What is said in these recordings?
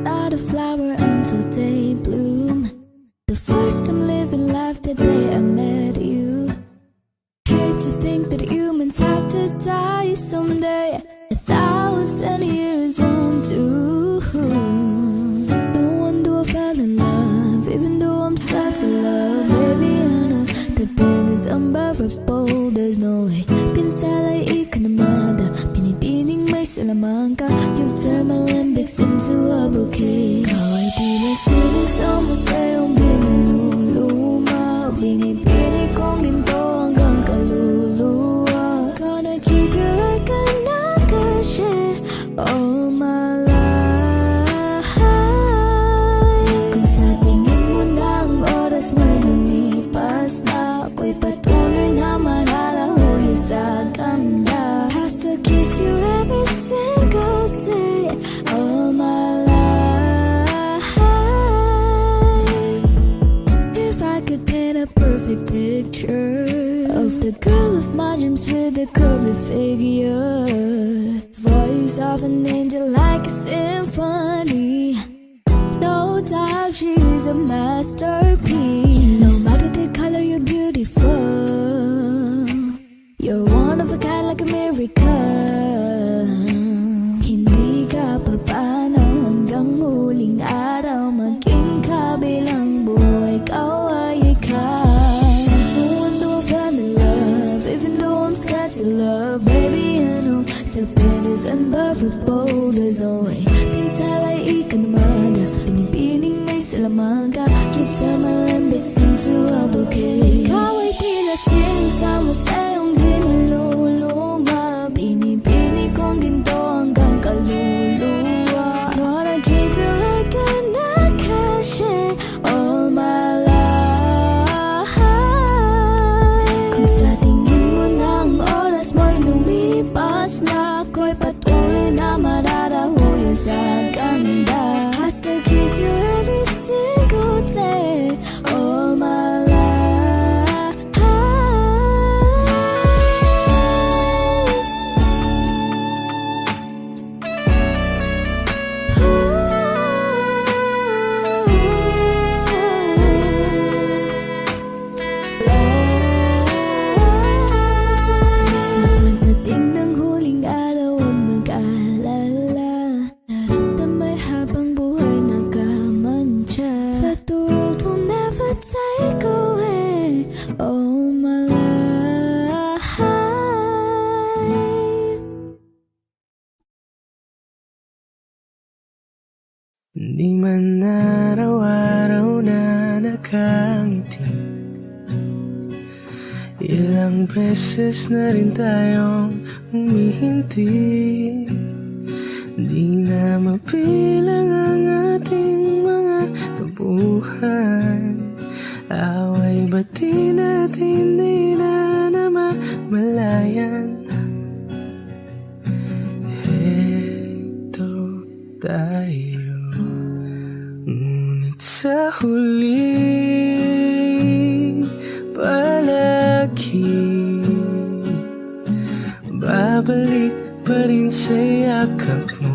not a flower until they bloom. The first time living life the day I met you. Hate to think that humans have to die someday. 1,000 years won't do. No wonder I fell in love, even though I'm scared to love. Baby, I know the pain is unbearable. There's no way pinsalay ikanamada. Binibining may salaman ka. You've turned my limbics into a bouquet. Ikaw ay tila sining sa museyong binululuma. Binibining kong ginto hanggang kaluluwa. Gonna keep you like a nakashi all my life. Kung sa tingin mo na ang oras may lumipas na, ako'y patuloy na mararahuyo sa ganda. Has to kiss you every single day all my life. If I could paint a perfect picture of the girl of my dreams with a curvy figure, voice of an angel like a symphony, no doubt she's a masterpiece. No matter the color, you're beautiful. You're one of a kind like a miracle. Hindi ka papano hanggang huling araw, maging kabilang buhay, ikaw ay ikaw. No wonder I fell in love, even though I'm scared to love. Baby, I know the pain is unbearable. There's no way pinsalay ikanamada. Binibining may salaman ka. You turn my limbics into a bouquet. Ikaw ay tila sining sa museyong binululuma. Binibining kong ginto hanggang kaluluwa. Gonna keep you like a nakashi all my life. Kung sa tingin mo na ang oras mo'y lumipas na, ako'y patuloy na mararahuyo sa ganda. Has to kiss you every single day all my life. Sa pagdating ng huling araw, huwag mag-alala. Naramdamay habang buhay nagamantya. That the world will never take away all my life. Di man araw-araw na nakangiti, ilang beses na rin tayong humihinti. Di na mapilang ang ating mga tabuhan. Away ba't di natin di na namamalayan? Heto tayo, ngunit sa huli palagi babalik pa rin sa yakap mo.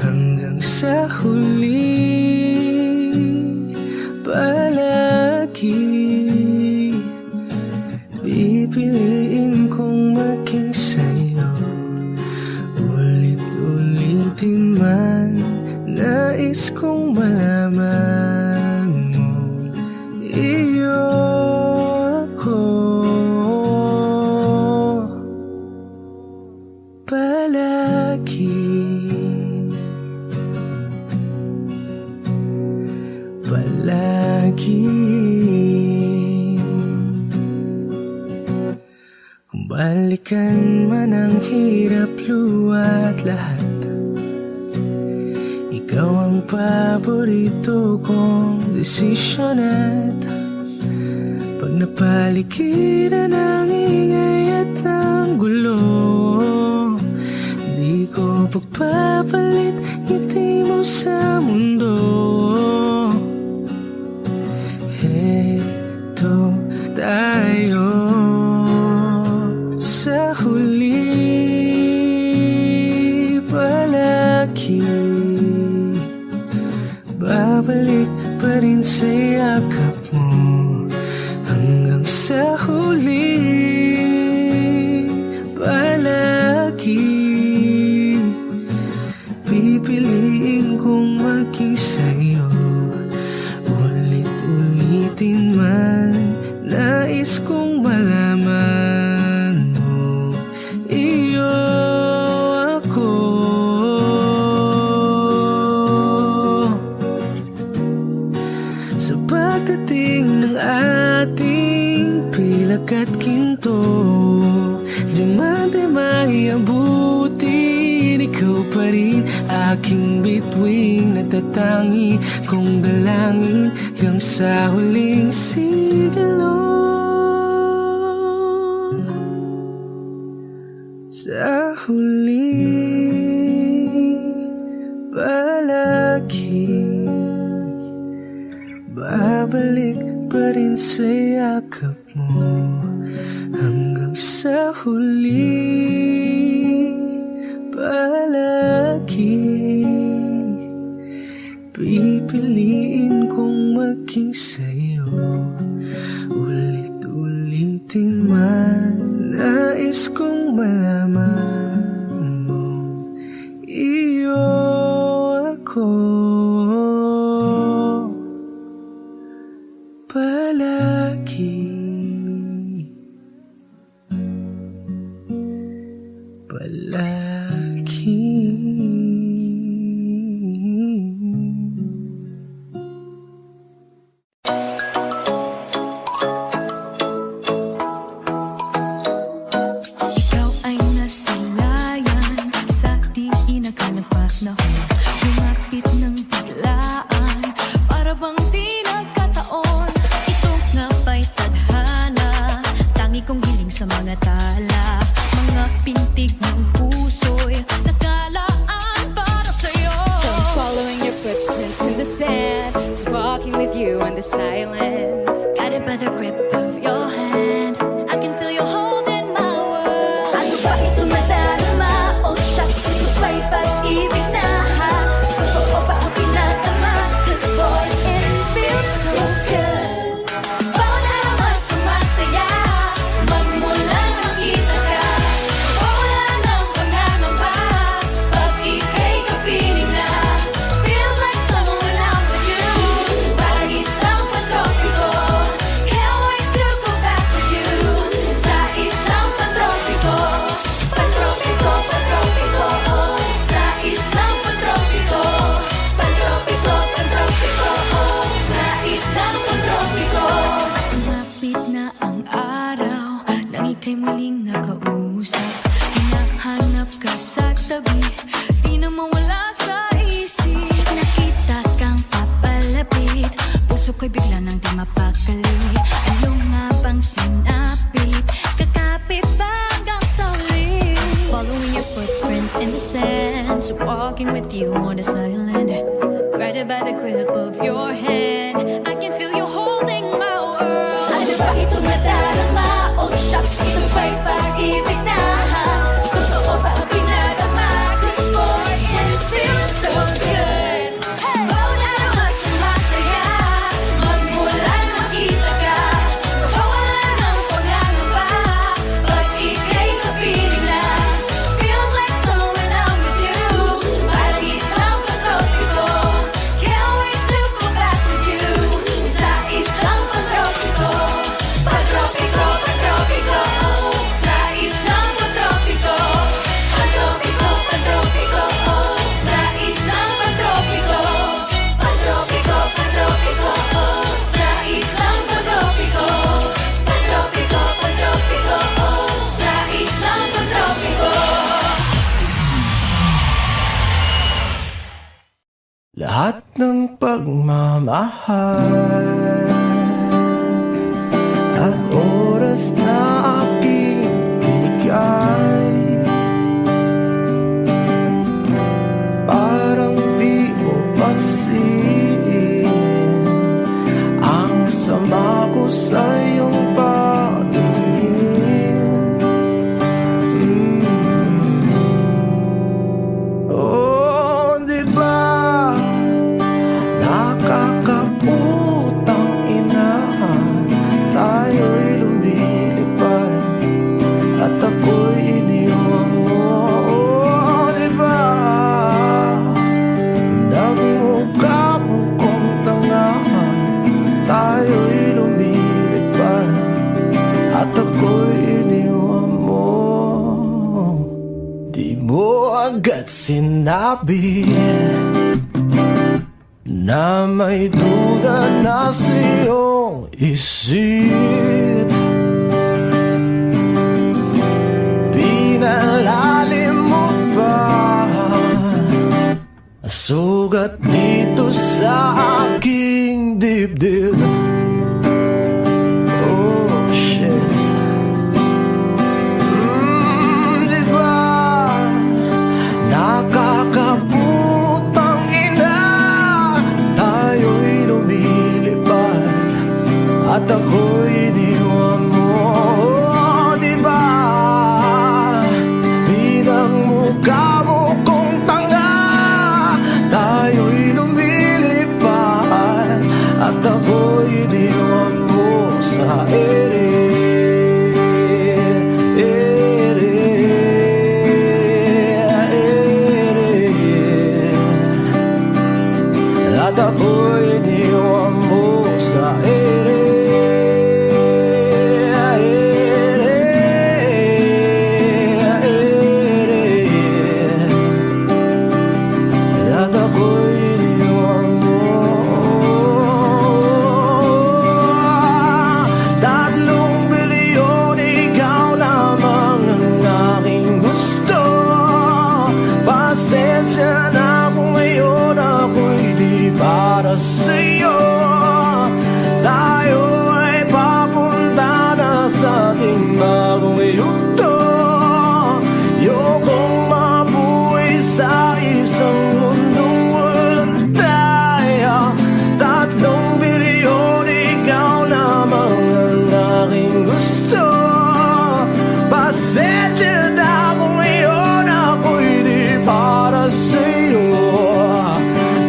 Hanggang sa huli palagi pipiliin kong maging sa'yo. Ulit-ulitin man, nais kong malaman mo, iyo ako. Palagi, palagi. Kung balikan man ang hirap, luwa't lahat, ikaw ang paborito kong desisyon. At pag napaligiran ng ingay at ng gulo, di ko pagpapalit ngiti mo sa mundo. Heto tayo sa huli palagi babalik pa rin sa yakap mo hanggang sa huli. Palagi pipiliin kong maging sa'yo, ulit-ulitin man. Nais kong malaman mo, iyo ako. Sa pagdating ng ating pilak at ginto, diamante may abutin, ikaw pa rin aking bituin, natatangi kong dalangin hanggang sa huling sigilo. Sa huli, palagi babalik pa rin sa yakap mo hanggang sa huli. Palagi pipiliin kong maging sa'yo, ulit-ulitin man. Nais kong malaman mo, iyo ako. Palagi, palagi. Ikaw ay nasa layan sa di inakalagpas na lumapit ng biglaan, para bang di nagkataon. Ito nga ba'y tadhana, tangi kong hiling sa mga tala, mga pintig ng puso'y nakalaan para sa'yo. So I'm following your footprints in the sand, to walking with you on the silent. Guided by the grip of your hand, I can feel your hold in my world. Ano ba ito madarama? Oh shucks, ito ba'y pag-ibig na ha? Totoo ba ang pinatama? 'Cause boy, it feels so good. Bawat arama sumasaya, magmulang makita ka. Wala ng pangangamba, pag ika'y kapiling na. Feels like summer when I'm with you, parang isang pantropiko. Can't wait to go back with you, sa isang pantropiko. Pantropiko, pantropiko, oh, sa isang pantropiko. Pantropiko, pantropiko, oh, sa isang pantropiko. Sumapit na ang araw nang ika'y muling nakausap. Hinahanap ka sa tabi, di na mawala sa isip. Nakita kang papalapit, puso ko'y bigla nang di mapakali. Ano nga bang sinapit, kakapit ba hanggang sa huli? Following your footprints in the sand, so walking with you on the silent. Guided by the grip of your hand, I can feel you holding my world. Ano ba ito nadarama? Oh shucks, ito ba'y pag-ibig na ha? Totoo ba ang pinadama? 'Cause boy, it feels so good. Bawat arama sumasaya, magmulang makita ka. Wala ng pangangamba, pag ika'y kapiling na. Feels like summer when I'm with you, parang isang pantropiko. Can't wait to go back with you, sa isang pantropiko. Pantropiko, pantropiko, oh, sa isang pantropiko. Pantropiko, pantropiko, oh, sa isang pantropiko. Pantropiko, pantropiko, oh, sa isang pantropiko. Pantropiko, pantropiko, oh, sa isang pantropiko. Lahat ng pagmamahal at oras na aking binigay, parang di mo pansin ang sama ko sa iyong paningin. Oh, di ba? nakakaputang ina, tayo'y lumilipad at ako'y iniwan mo. Oh, diba? Nagmukha mo kong tanga, tayo'y lumilipad at ako'y iniwan mo. Di mo agad sinabi na may duda na sa iyong isip. Pinalalim mo pa sugat dito sa aking dibdib. Oh shit. Diba nakakaputang ina, tayo'y lumilipad at ako'y iniwan mo. Oh, diba pinagmukha mo kong tanga, tayo'y lumilipad at ako'y iniwan mo sa ere. At ako'y iniwan mo sa ere. At ako'y iniwan mo. 3 bilyon, ikaw lamang ang aking gusto. Pasensya na kung ngayon ako'y di para sa'yo. Tayo ay papunta na sa ating bagong yugto. Ayokong mabuhay sa isang mundong walang tayo. 3 bilyon, ikaw lamang ang aking gusto. Pasensya na kung ngayon ako'y di para sa'yo.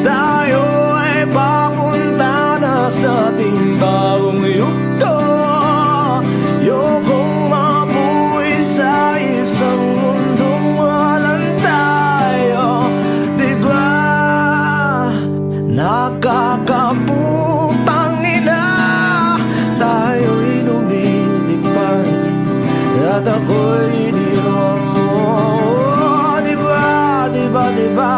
Tayo ay papunta na sa ating bagong yugto. Ayokong mabuhay sa isang mundong walang tayo. Diba nakakaputang ina, tayo'y lumilipad at ako'y iniwan mo. Oh, diba, diba, diba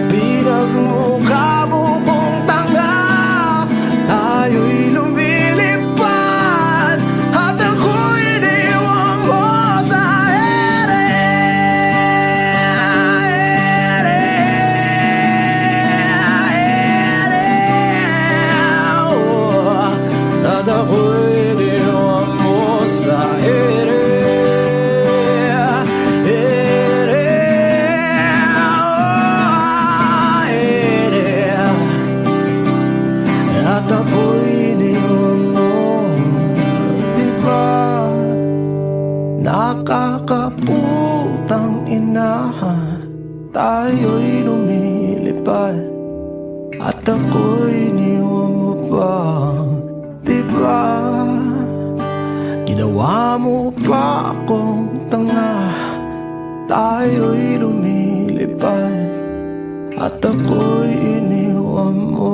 pinagmukha mo kong tanga, tayo'y lumilipad at ako'y iniwan mo sa ere. Oh, at ako'y iniwan mo sa ere. At ako'y iniwan mo. Diba nakakaputang ina, tayo'y lumilipad at ako'y iniwan mo pa. Diba ginawa mo pa akong tanga, tayo'y lumilipad at ako'y iniwan mo.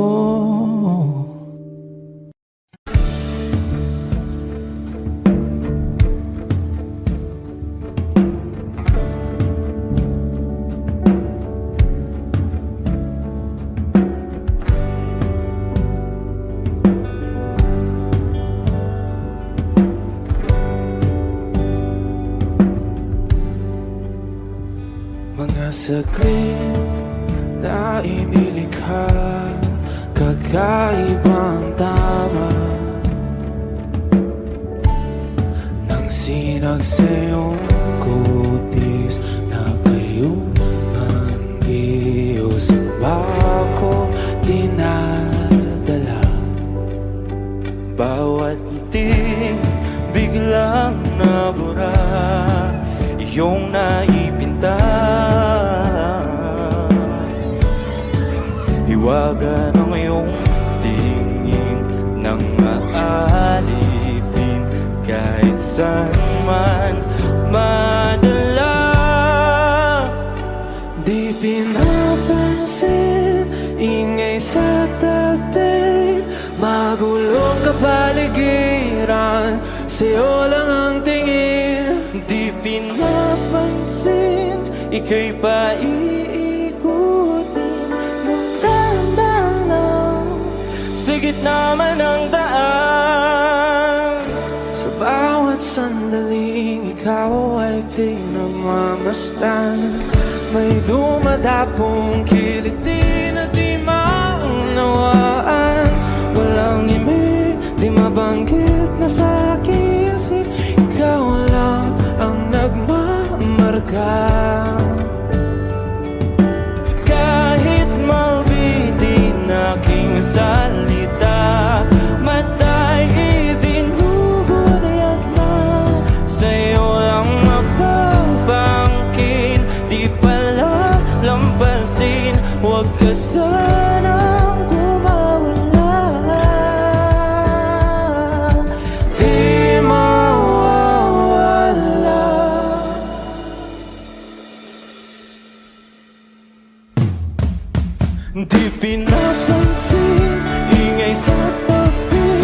Mga saglit na inilikha, kakaibang tama ng sinag sa iyong kutis na kayong ang Diyos bako dinadala. Bawat ngiti biglang nabura, iyong naipinta. Hiwaga ng iyong saan man madala. Di pinapansin, ingay sa tabi, magulong kapaligiran, sa'yo lang ang tingin. Di pinapansin, ika'y paiikutin ng dahan-dahan lang, sa gitna man ng daan. Sa bawat sandaling ikaw ay pinagmamasdan, may dumadapong kiliti na di maunawaan. Walang imig, di mabanggit na sa aking isip, ikaw lang ang nagmamarka. Kahit mabitin aking salita, matay ibinubunayag na, sa'yo lang magbabangkin. Di pala lampasin, huwag ka sanang kumawala. Di mawawala. Di pinapansin, ingay sa tabi,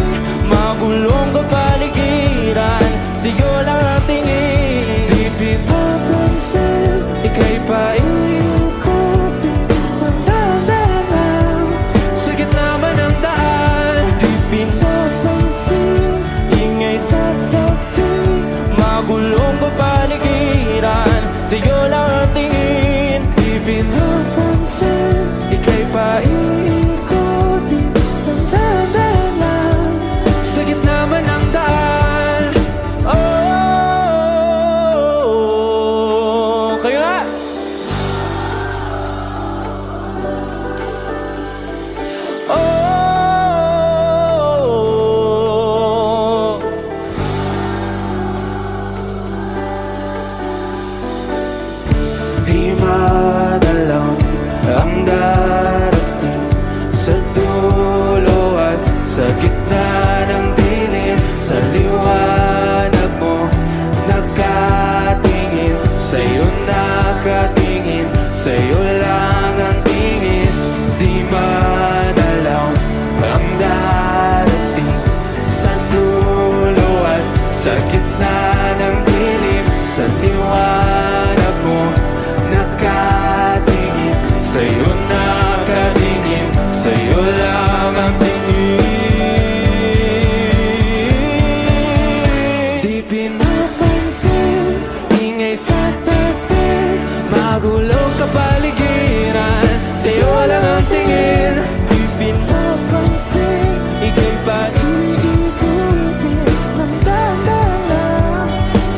magulong kapaligiran, sa'yo lang ang tingin. Di pinapansin, ika'y paiikutin ng dahan-dahan, sa gitna man ng daan. Di pinapansin, ingay sa tabi, magulong kapaligiran, sa'yo lang ang tingin. Di pinapansin, ika'y paiikutin ng dahan-dahan, sa gitna man ng daan. Oh, kaya oh, di madalaw ang darating sa dulo at sa gitna ng dilim. Sa liwanag mo nakatingin, sa'yo nakatingin, sa'yo lang ang tingin. Di madalaw ang darating sa dulo at sa gitna ng dilim. Sa liwanag mo nakatingin, sa'yo nakatingin, sa'yo lang ang tingin. Di pinapansin, ingay sa tabi, magulong kapaligiran, sa'yo lang ang tingin. Di pinapansin, ika'y paiikutin ng dahan-dahan,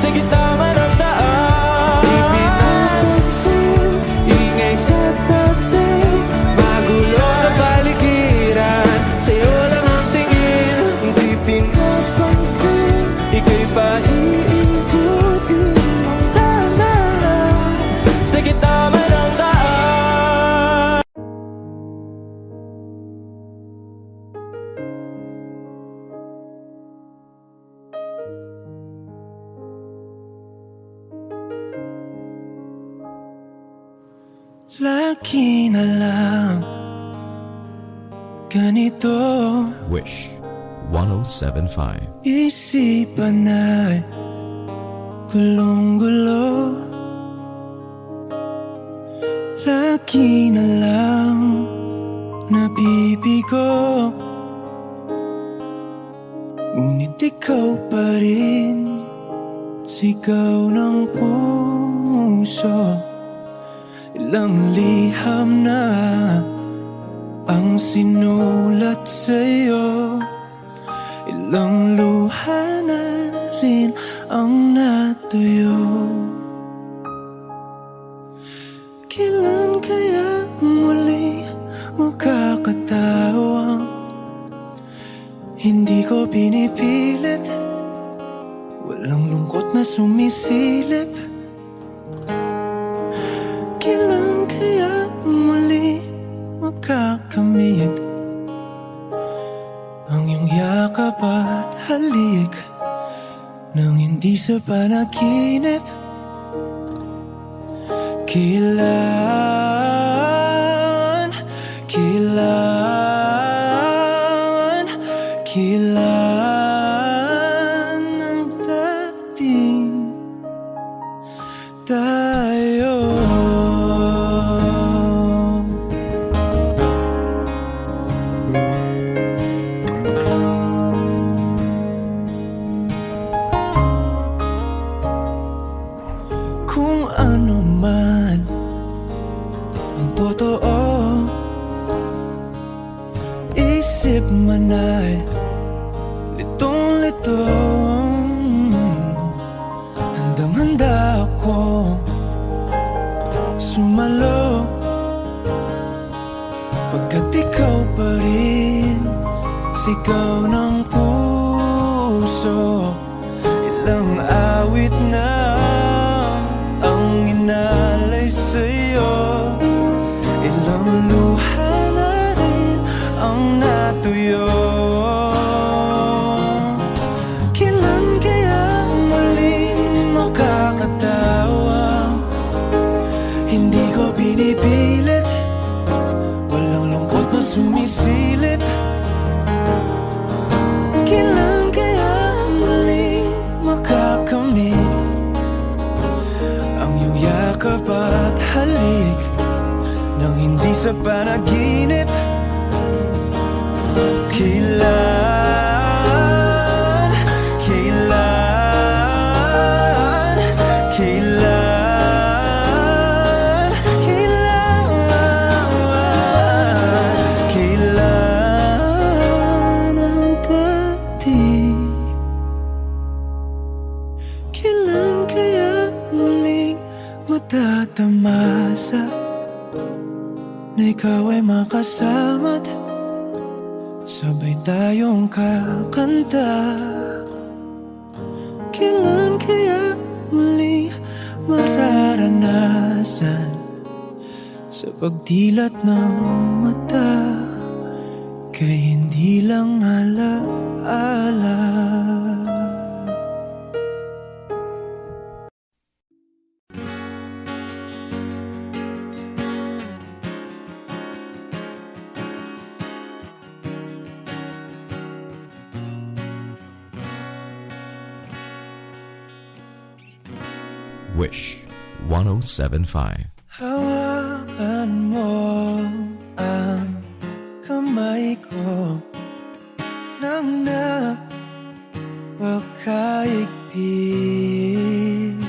sa gitna man ng daan. Di pinapansin, ingay sa tabi, magulong kapaligiran, sa'yo lang ang tingin. Di pinapansin, ika'y paiikutin ng dahan-dahan, sa gitna man ng daan. Lagi na lang ganito, Wish 1075. isipan ay gulong-gulo. Lagi na lang nabibigo, ngunit ikaw pa rin, sigaw ng puso. Ilang liham na ang sinulat sa'yo, ilang luha na rin ang natuyo. Kailan kaya muli makakatawang hindi ko pinipilit, walang lungkot na sumisilip. Kailan kaya muli makakamit ang iyong yakap at halik nang hindi hindi sa panaginip. Kailangan, kailangan, kailangan ng dating tayo. Kung ano man ang totoo, isip man ay litong-lito. Handang-handa akong sumalo, pagkat ikaw pa rin sigaw ng puso. Ilang awit na ang inalay sa'yo, ilang luha na rin ang natuyo. Kailan kaya muling makakatawa? Hindi ko pinipilit, walang lungkot na sumisilip. Kailan kaya muling makakamit ang iyong yakap at halik nang hindi sa panaginip? Kailan, kailan, kailan, kailan, kailan ang dating? Kailan kaya muling matatamasa na ikaw ay makasama't sabay tayong kakanta? Kailan kaya muling mararanasan sa pagdilat ng mata kay hindi lang alaala? Wish 1075. Hawakan mo ang kamay ko nang napakaigpit.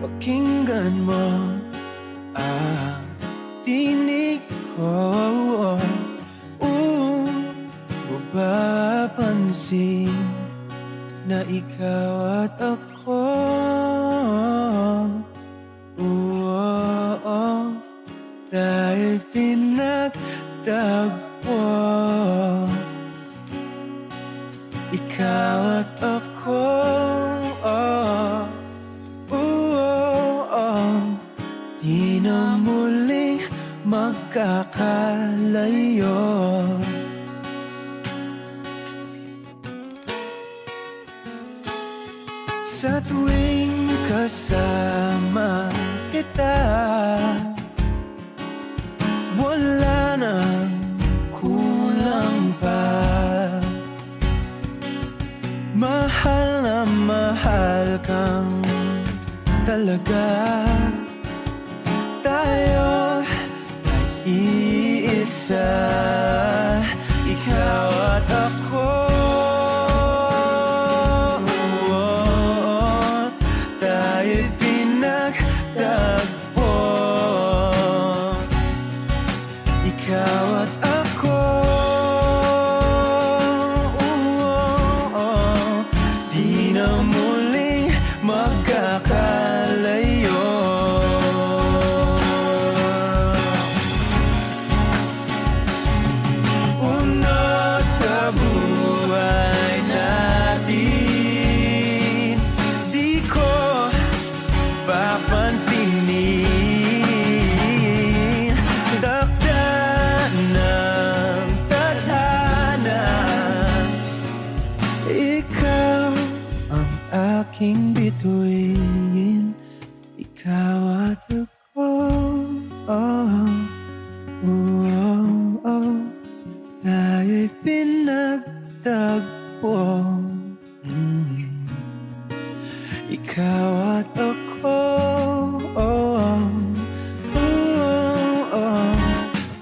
Pakinggan mo ang tinig ko, mapapansin na ikaw at ako, dahil pinagtagpo. Ikaw at ako, di na muling magkakalayo. Sa tuwing kasama kita, wala nang kulang pa. Mahal na mahal kang talaga. Tayo ay iisa, ikaw at ako. Tayo'y pinagtagpo, ikaw at ako. Di na muling magkakalayo. pinagtagpo. Ikaw at ako,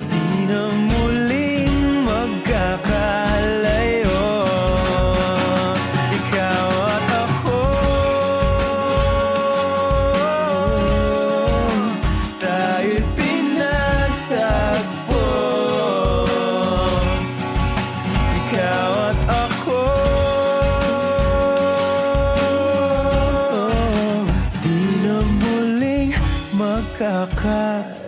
di na muling magkakalayo. Ikaw at ako, tayo'y pinagtagpo. Ikaw at ako, di na muling magkakalayo.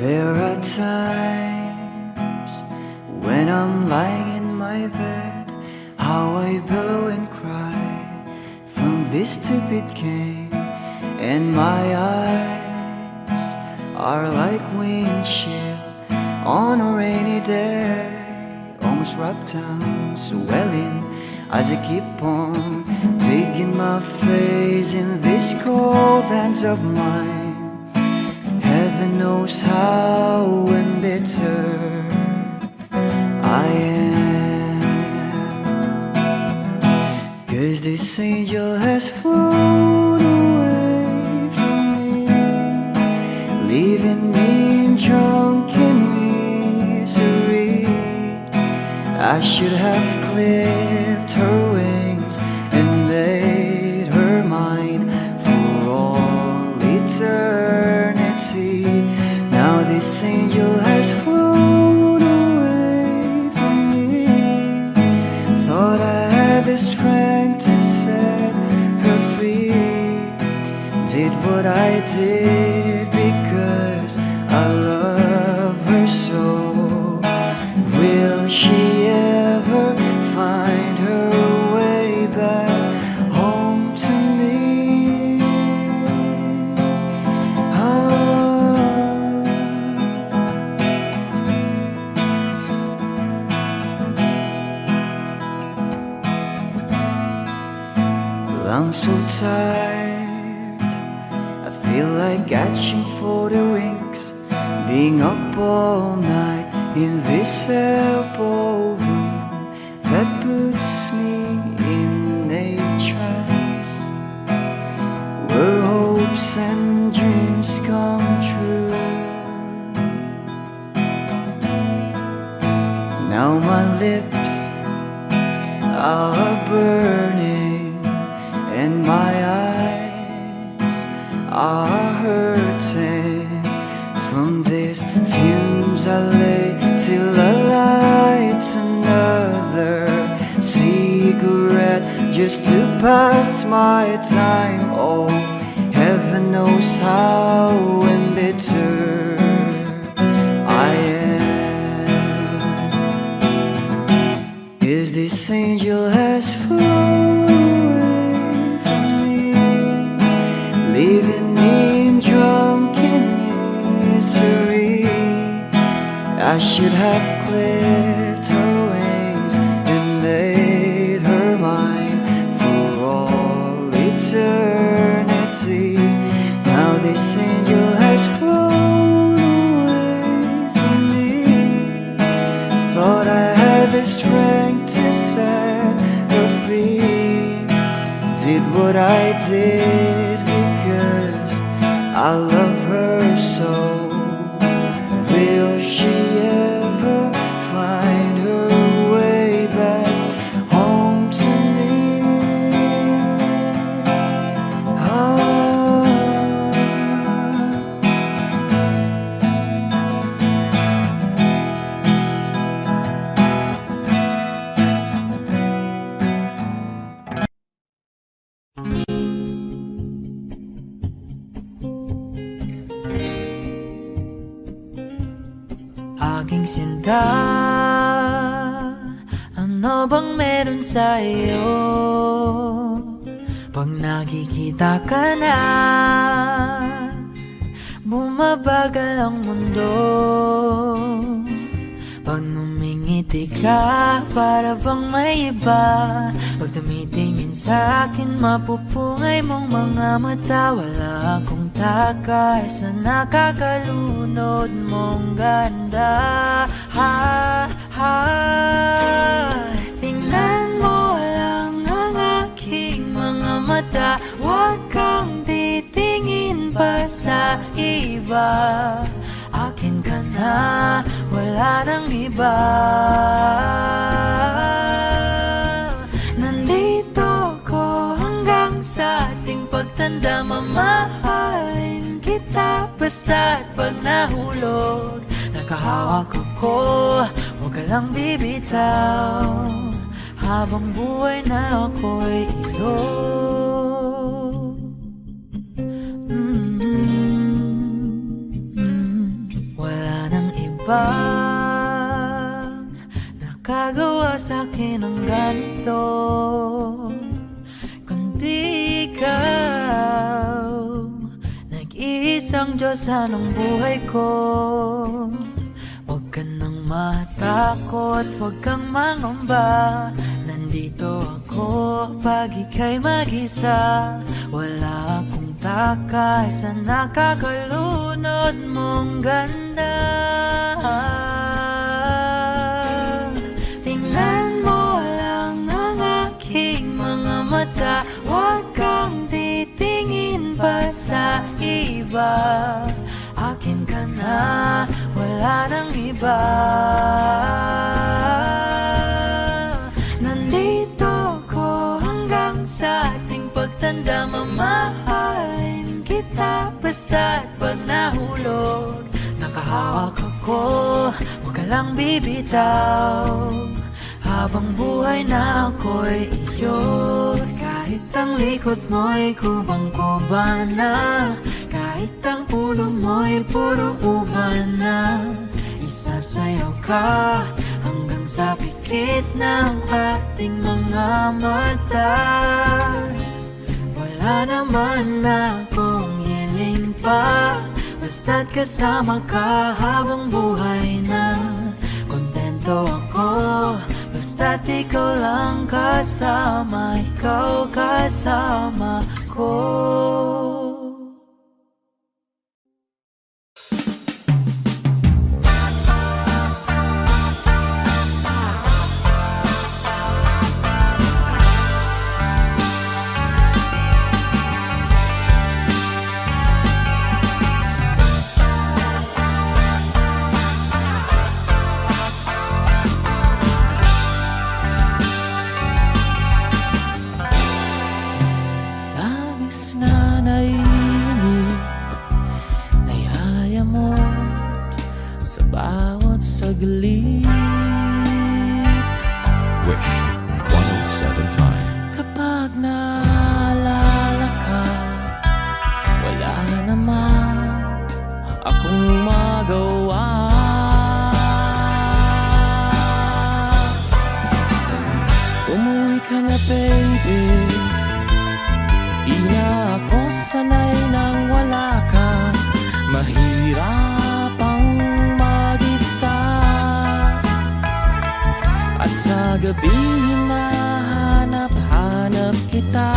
There are times when I'm lying in my bed, how I billow and cry from this stupid game, and my eyes are like windshield on a rainy day, almost rubbed down, swelling as I keep on digging my face in these cold hands of mine. Heaven knows how embittered I am, 'cause this angel has flown away from me, leaving me in drunken misery. I should have clipped her wings and made her mine for all eternity. Now this angel has flown away from me. Thought I had the strength to set her free. Did what I did because I love her so. Will she ever find her way back home to me? I'm so tired, I feel like catching for the wings, being up all night in this elbow room that puts me in a trance, where hopes and dreams come true. Now my lips are burning and my eyes are hurting from these fumes I lay till I light another cigarette just to pass my time. Oh, heaven knows how embittered I am, 'cause this angel has flown away from me, leaving me in drunken misery. I should have clipped her wings and made her mine for all eternity. Now this angel has flown away from me. Thought I had the strength to set her free. Did what I did because I love her so. Will she ever find her way back home to me? Aking sinta, ano bang meron sa'yo? Pag nakikita ka na, bumabagal ang mundo. Pag numingiti ka, para bang may iba. Pag tumitingin sa akin, mapupungay mong mga mata. Wala akong takay sa nakakalunod mong ganda. Tingnan mo lang ang aking mga mata. Huwag kang titingin pa sa iba. Akin ka na, wala nang iba. Nandito ko hanggang sa ating pagtanda. Mamahalin kita basta't pag nahulog. Nakahawak ako, huwag ka lang bibitaw. Habang buhay na ako'y iyo. Wala nang ibang nakagawa sa'kin ng ganito, kundi ikaw. Nag-iisang Diyos anong buhay ko. Huwag ka nang matakot, huwag kang mangamba. Nandito ako pag ika'y mag-isa. Wala akong takay sa nakakalunod mong ganda. Tingnan mo lang ang aking mga mata. Huwag kang titingin pa sa iba. Akin ka na, wala nang iba. Nandito ko hanggang sa ating pagtanda. Mamahalin kita basta't pag nahulog. Nakahawak ako, huwag ka lang bibitaw. Habang buhay na ako'y iyo. Kahit ang likod mo'y kubang-kuba na, kahit ang ulo mo'y puro uban na, isasayaw ka hanggang sa pikit ng ating mga mata. Wala naman akong hiling pa, basta't kasama ka habang buhay na. Kontento ako, basta't ikaw lang kasama, ikaw kasama ko. Saglit Wish 107.5. kapag naalala ka, wala naman akong magawa. Umuwi ka na baby, di na ako sanay nang wala ka. Mahirap ang mag-isa, at sa gabi hinahanap-hanap kita.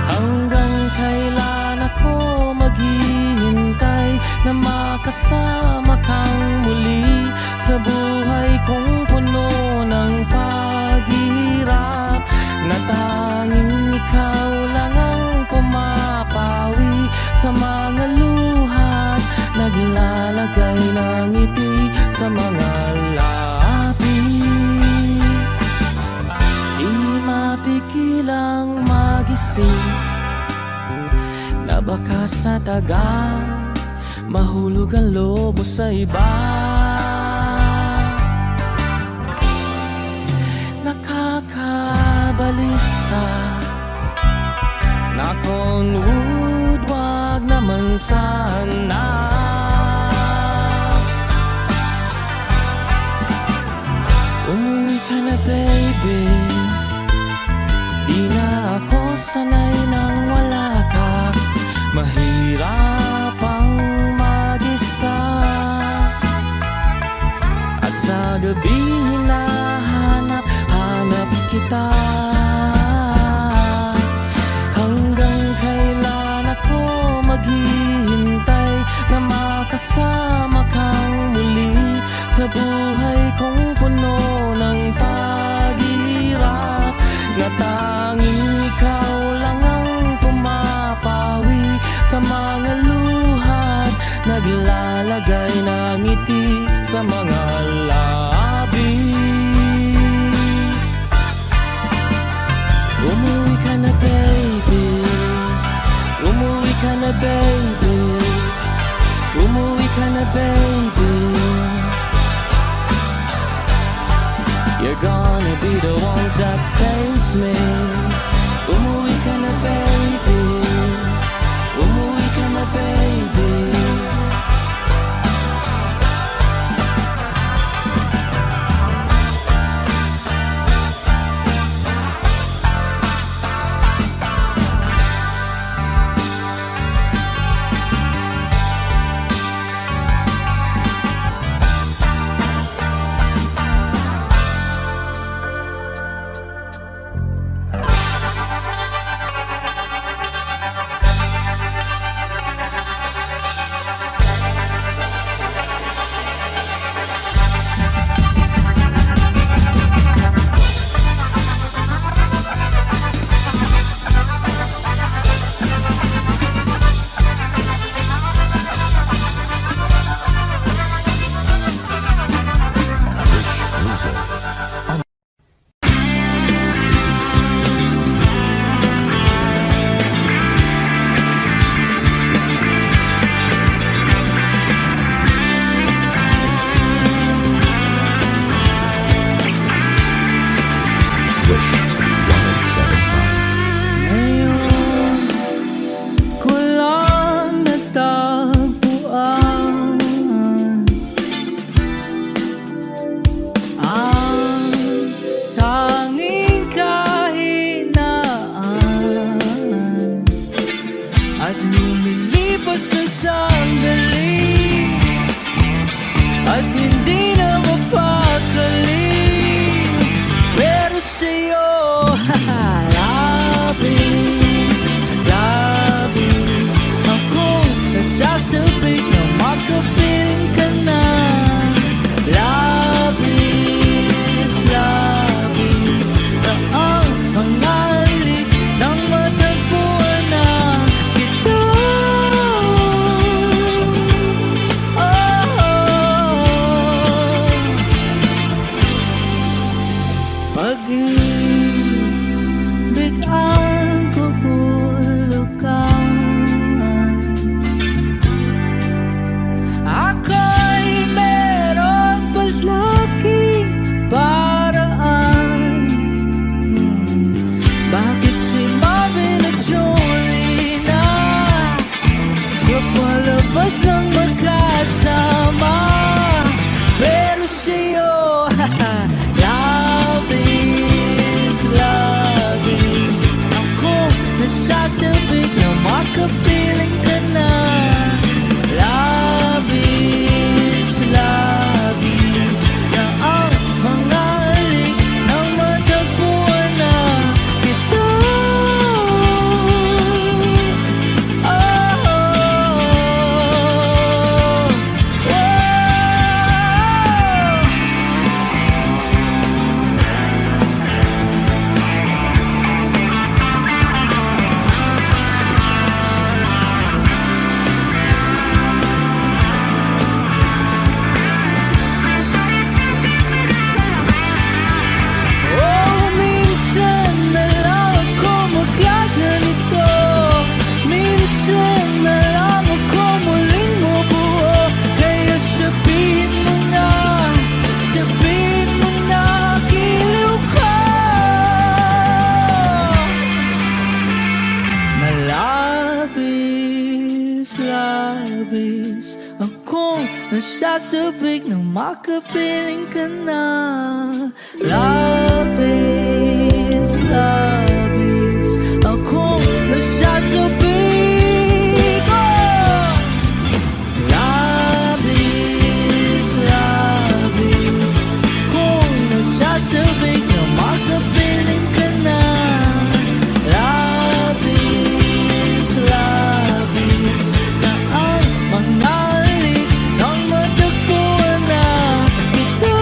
Hanggang kailan ako maghihintay na makasama kang muli sa buhay kong puno ng paghihirap, na tanging ikaw lang ang pumapawi sa mga luhat, naglalagay ng ngiti sa mga labi. Di mapigilang magising na baka sa tagal mahulog ang lobo sa iba. Nakakabalisa na Conwood, wag naman sana. Umuwi ka na baby, di sa mga labi. Umuwi ka na baby, umuwi ka na baby, umuwi ka na baby. You're gonna be the ones that saves me. Umuwi ka na baby, umuwi ka na baby. Wish 1075. Ngayon ko lang natagpuan ang tanging kahinaan at lumilipas sa sandali at hindi na mapakali. Pero sa'yo, labis, labis akong nasasabik na makapiling ka na. Labis, labis na ang mga halik ng matagpuan na kita. Pag-ibig ang kabulukan, ako'y merong paslaking paraan. Bakit si Marvin at Jolina sa palabas lang magkasama? Pero sa'yo, labis, labis ako nasasabik na makapiling ka na. Labis, labis na ang mga halik ng matagpuan na kita. Minsan na lang ako magkaganito, minsan na lang ako muling mabuo. Kaya sabihin mo na, giliw ka na labis, labis akong nasasabik na makapiling ka na. Labis, labis akong nasasabik, labis, labis akong nasasabik na makapiling ka na. Labis, labis na ang mga halik ng matagpuan na kita.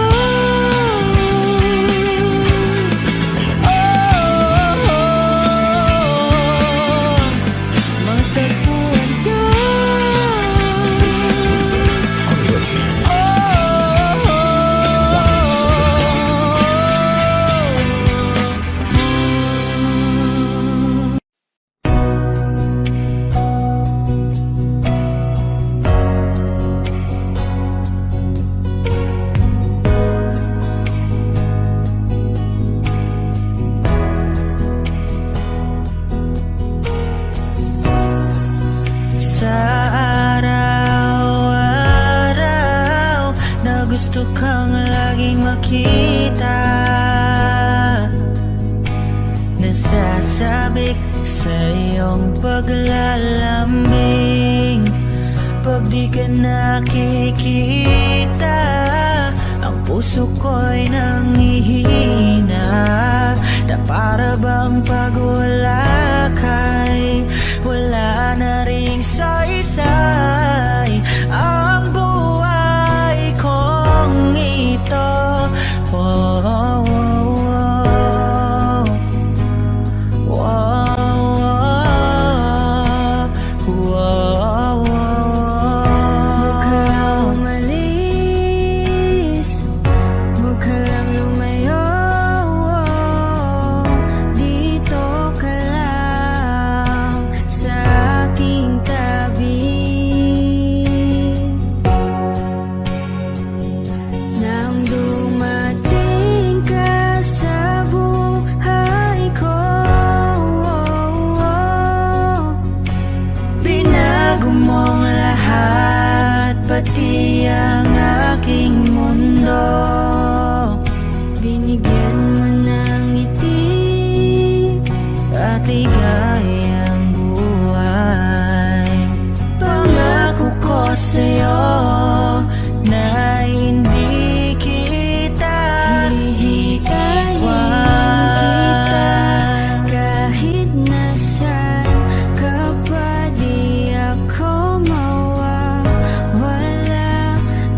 Oh, kang laging makita, nasasabik sa iyong paglalambing. Pag di ka nakikita, ang puso ko'y nanghihina, na para bang pag wala ka'y wala na ring saysay ang buhay kong ito. Oh, oh, oh, oh, oh, oh, oh. Huwag ka lang umalis, huwag ka lang lumayo, dito ka lang sa aking tabi. Nang dumating ka sa buhay ko, Binago mong lahat, pati ang aking mundo. binigyan mo ng ngiti At ligayang buhay. Pangako ko sa'yo na hindi kita iiwan. kahit nasaan ka pa, di ako mawawala.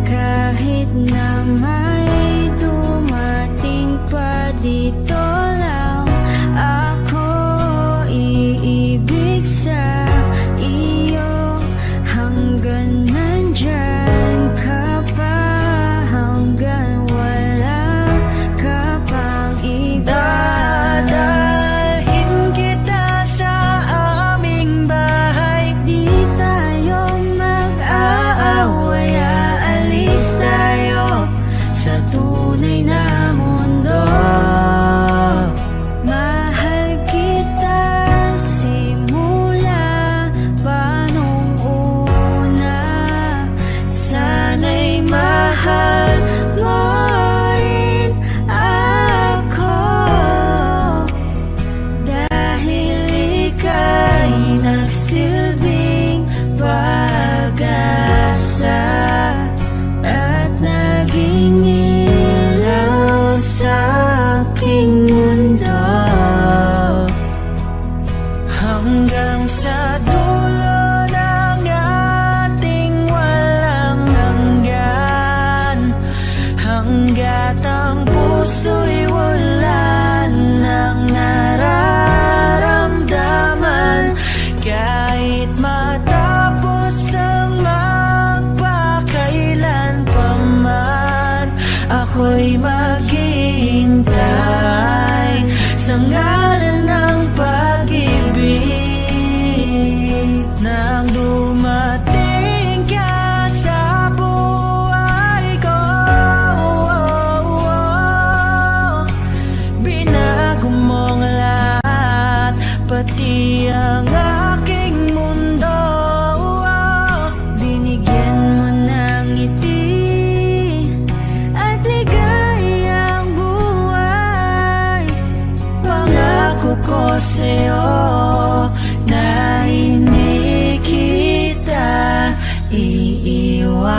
Kahit na may dumating pa, dito lang ako iibig sa iyo. Hanggang nandyan ka pa, hanggang wala ka pang iba. Dadalhin kita sa aming bahay. Di tayo mag-aaway, aalis tayo sa tunay na mundo. Mahal kita simula pa nung una. Sana'y mahal mo rin ako, dahil ika'y nagsilbing pag-asa at naging ilaw sa aking mundo. Hanggang sa dulo ng ating walang hanggan, hanggat ang puso'y wala nang nararamdaman. Kahit matapos ang magpakailan pa man, ako'y maghihintay sa ngalan ng pag-ibig. Nang dumating ka sa buhay ko, binago mong lahat, pati ang aking mundo. Binigyan mo ng ngiti at ligayang buhay. Pangako ko sa'yo na hindi kita iiwan.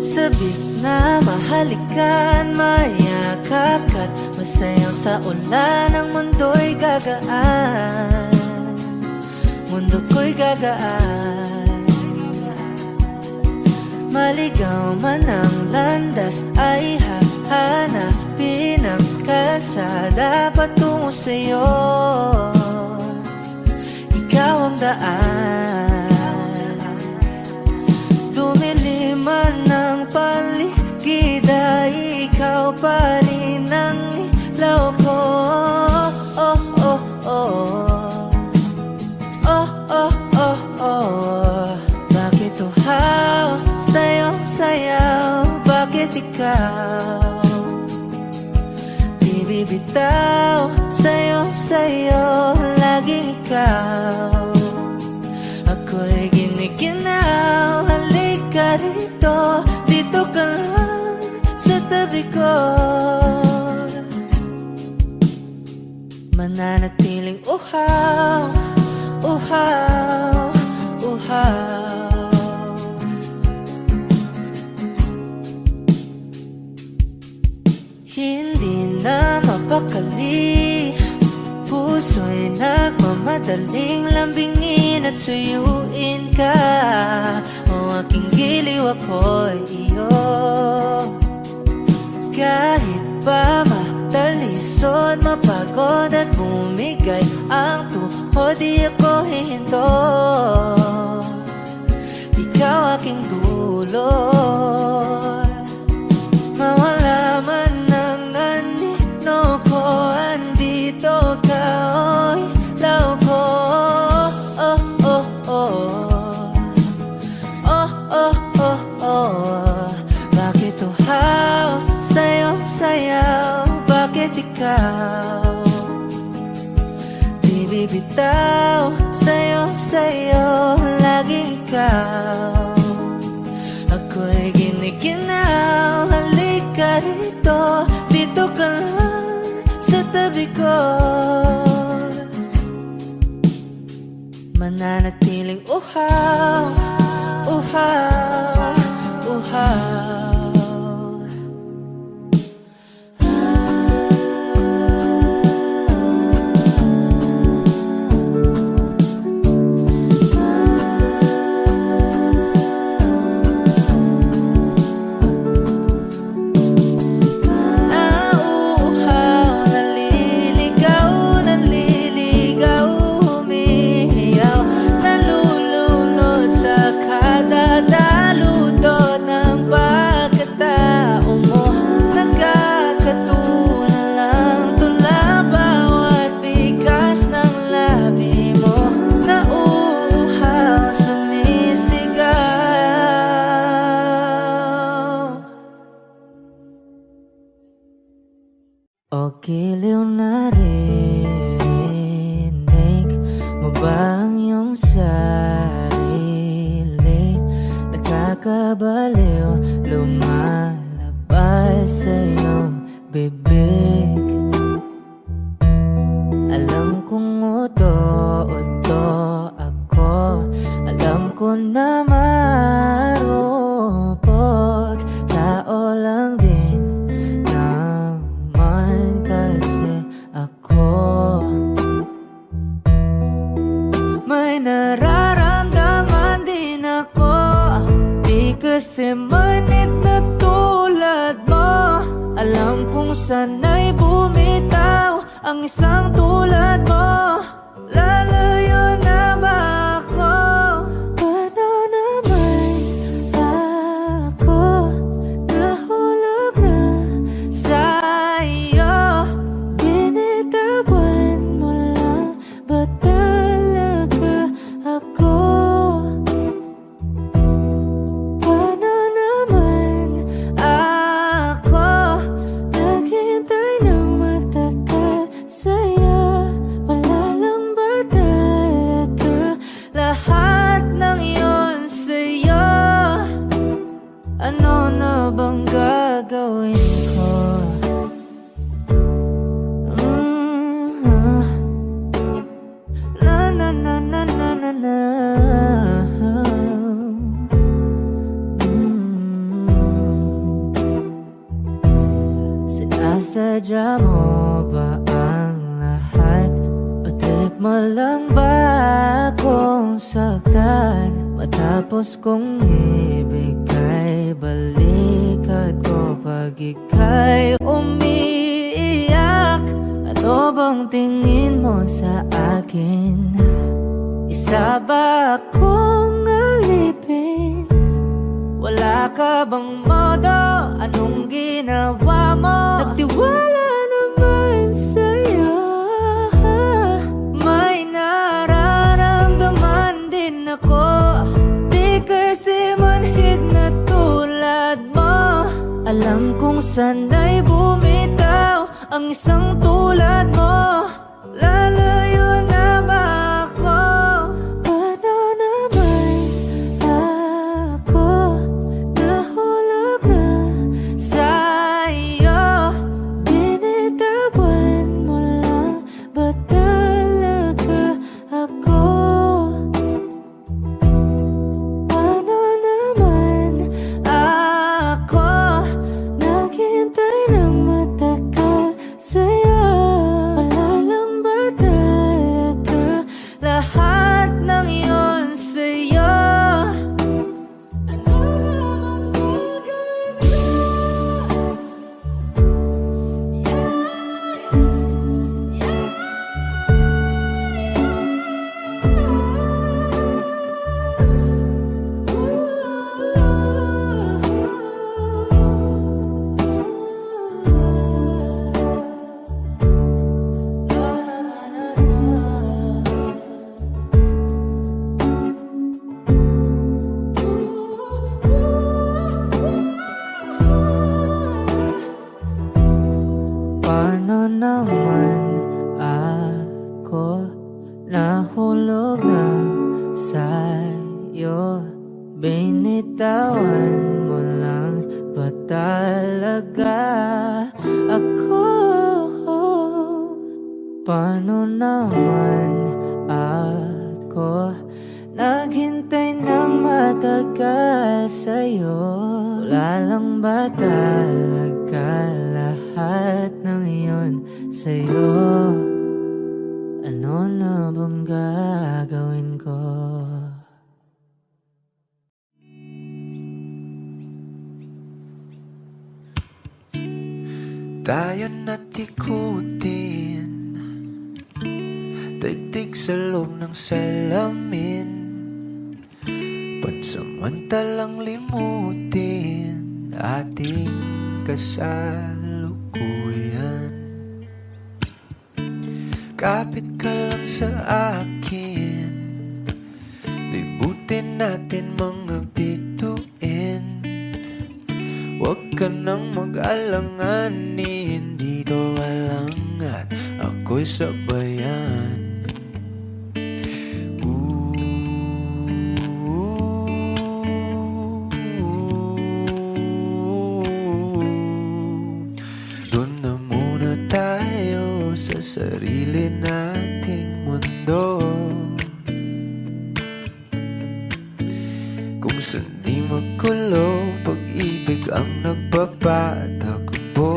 Sabik na mahalikan, mayakap ka't masayaw sa ulan. Ang mundo'y gagaan, mundo ko'y gagaan. Maligaw man ang landas, ay hahanapin ang kalsada patungo sa'yo. Ikaw ang daan, dumilim man ang paligid, ay ikaw pa rin ang ilaw ko. Oh, oh, oh. Oh, oh, oh, oh. Bakit uhaw sa'yong sayaw? Bakit ikaw. Di bibitaw, sa'yo, laging ikaw. Ako'y giniginaw, halika rito, dito ka lang sa tabi ko. Mananatiling uhaw, uhaw, uhaw. Hindi na mapakali, puso'y nagmamadaling lambingin at suyuin ka. O aking giliw, ako'y iyo. Kahit pa matalisod, mapagod at bumigay ang tuhod, di ako hihinto. Ikaw aking dulot. Mawala man ang anino ko, andito ka, oy, law ko. Oh, oh, oh, oh, oh, oh, oh. Bakit uhaw, sa'yo, sayaw, bakit ikaw? Di bibitaw, sa'yo, laging ikaw. Ako'y giniginaw, halika rito, dito ka lang sa tabi ko. Mananatiling uhaw, uhaw, uhaw. O giliw na rinig mo ba ang iyong sarili? Nakakabaliw, lumalabas sa iyong bibig. Alam kong uto-uto ako, alam ko na marupok, tao lang din kasi ako. May nararamdaman din ako, di kasi manit na tulad mo. Alam kong sana'y bumitaw ang isang tulad mo. Lalayo na ba ako? Paano naman ako nahulog na sa'yo? Binitawan mo lang ba talaga ako? Paano naman ako naghintay ng matagal sa'yo? Wala lang ba talaga lahat ng iyon sa'yo? Ano na bang gagawin ko? Na. Sinasadya mo ba ang lahat? O trip mo lang ba akong saktan? Matapos kong ibigay balikat ko pag ika'y umiiyak. Ano bang tingin mo sa akin? Isa ba akong alipin? Wala ka bang modo? Anong ginawa mo? Nagtiwala naman sa'yo. May nararamdaman din ako, di kasi manhid na tulad mo. Alam ko sana'y bumitaw ang isang tulad mo. Lalayo na ba ako? Paano naman ako nahulog na sa'yo? Binitawan mo lang ba talaga ako? Paano naman ako naghintay ng matagal sa'yo? Wala lang ba talaga lahat ng iyon sa'yo? Ano naman gagawin ko? Paano naman ako nahulog na sa'yo? Binitawan mo lang ba talaga ako? Paano naman ako naghintay ng matagal sa'yo? Wala lang ba talaga lahat ng iyon sa'yo? Ano na bang gagawin ko? Tayo na't ikutin, daigdig sa loob ng salamin, pansamantalang limutin ating kasalukuyan. Kapit ka lang sa akin, libutin natin mga bituin. Huwag ka nang mag-alanganin, dito ka lang at ako'y sabayan. Doon na muna tayo sa sarili nating mundo, kung saan di magulo, pag-ibig ang nagpapatakbo.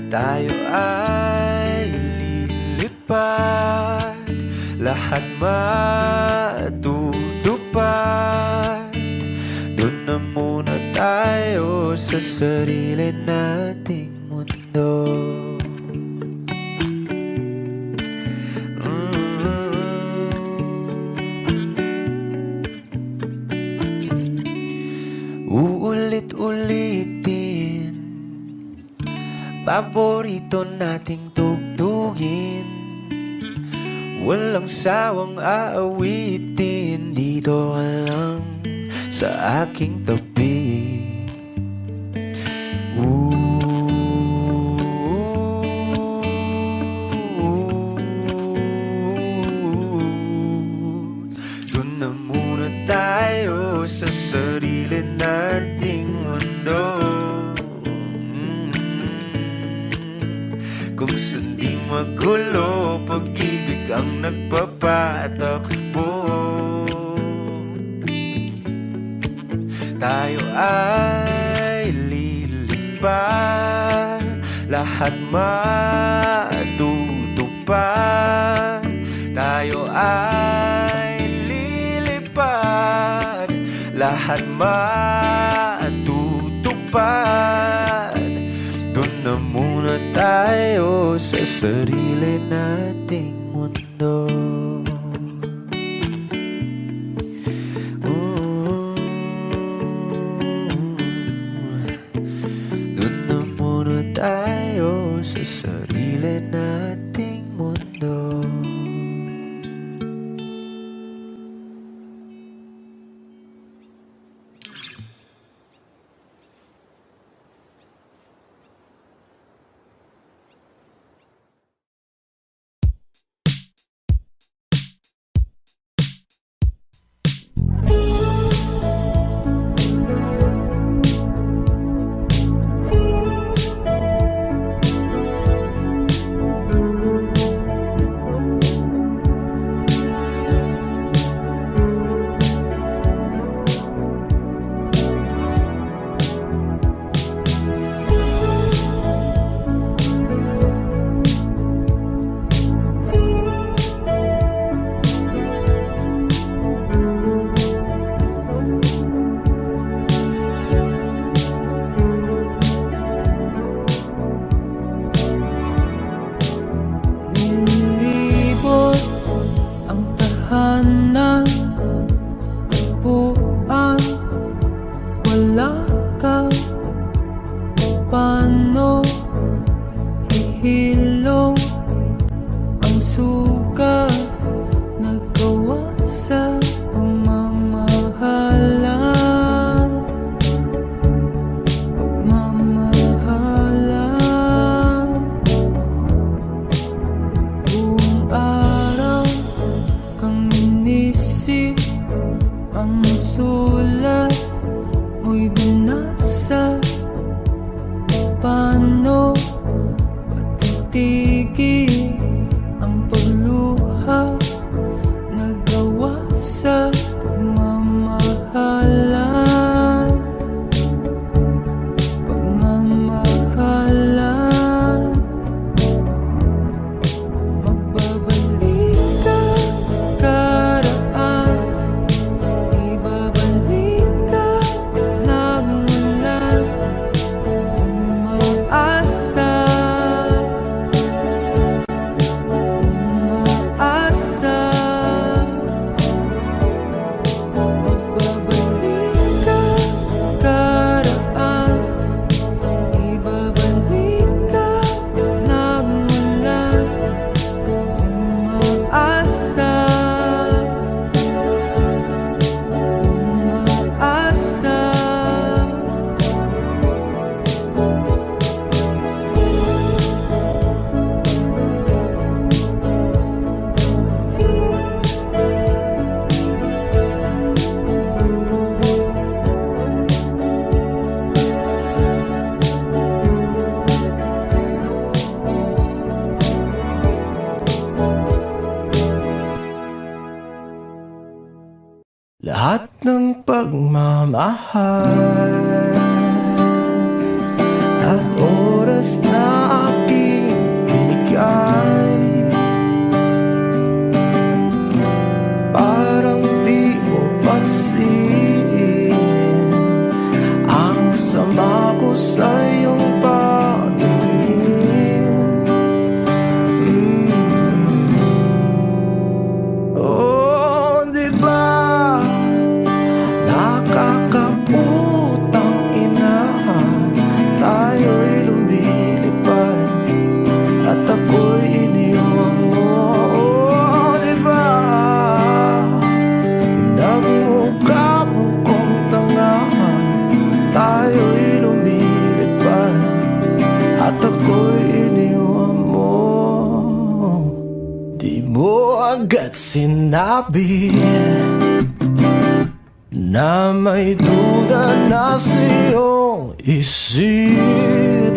Tayo ay lilipad, lahat matutupad. Doon na muna tayo sa sarili nating mundo. Uulit-ulitin, paborito nating tugtugin, walang sawang aawitin. Dito ka lang sa aking tabi. Doon na muna tayo sa sarili nating mundo, kung saan di magulo, pag-ibig ang nagpapatakbo. Tayo ay lilipad, lahat matutupad. Tayo ay lilipad, lahat matutupad. Doon na muna tayo sa sarili nating mundo. Doon na muna tayo sa sarili nating mundo. matigil ang pagluha, nagawa sa pagmamahalan, pagmamahalan. Magbabalik ang karaan, ibabalik ang nagmulan, umaasa, umaasa. Magbabalik ang karaan, ibabalik ang nagmulan, umaasa, umaasa. Lahat ng pagmamahal at oras na aking binigay, parang di mo pansin ang sama ko sa iyong paningin. Oh, di ba nakakaputang ina, tayo'y lumilipad at ako'y iniwan mo. Oh, di ba nagmukha mo kong tanga, tayo'y lumilipad at ako'y iniwan mo. Di mo agad sinabi na may duda na sa iyong isip,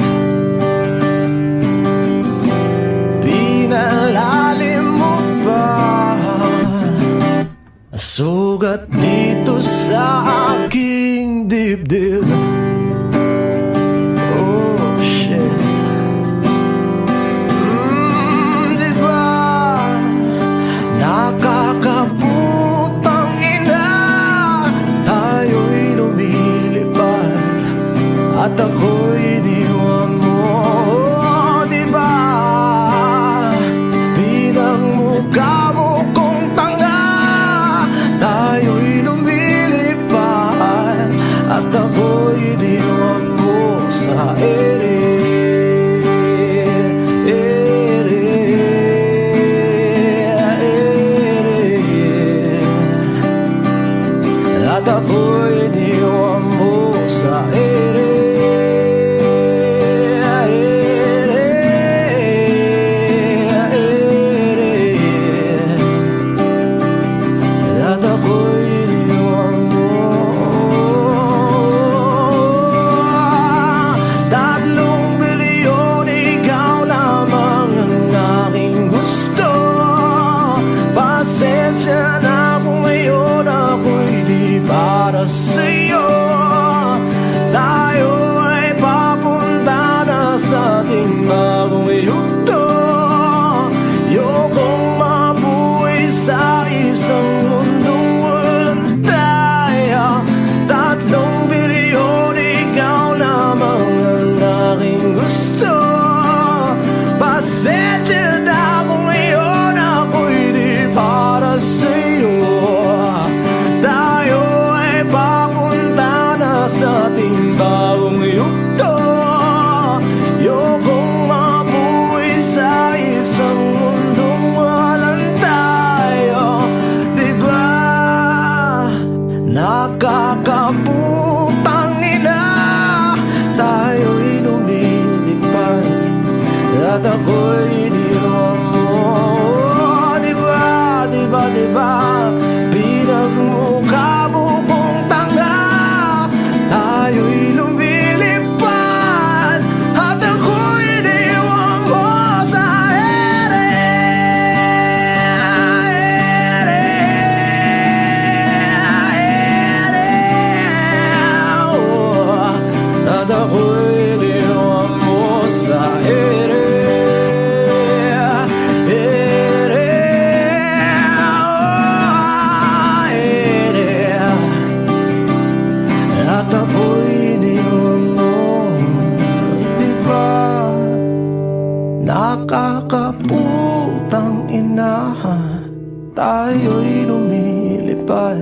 pinalalim mo pa ang sugat dito sa aking dibdib. Oh shit. Di ba nakakaputang ina, tayo'y lumilipad at ako'y iniwan mo. Oh, di ba pinagmukha mo kong tanga, tayo'y lumilipad at ako'y iniwan mo sa ere. At ako'y iniwan mo sa ere. At ako'y iniwan mo. 3 bilyon, ikaw lamang ang aking gusto. Pasensya na kung ngayon ako'y di para sa'yo. Tayo ay papunta na sa ating bagong yugto. Ayokong mabuhay sa isang mundong walang tayo. 3 bilyon, ikaw lamang ang aking gusto. Pasensya na kung ngayon ako'y di para sa'yo. Tayo ay papunta na sa ating bagong yugto. Ayokong mabuhay sa isang mundong walang tayo. Di ba nakakaputang ina, tayo'y lumilipad at ako'y iniwan mo. Di ba, di ba, di ba pinagmukha mo kong tanga, tayo'y lumilipad at ako'y iniwan mo. putang ina, tayo'y lumilipad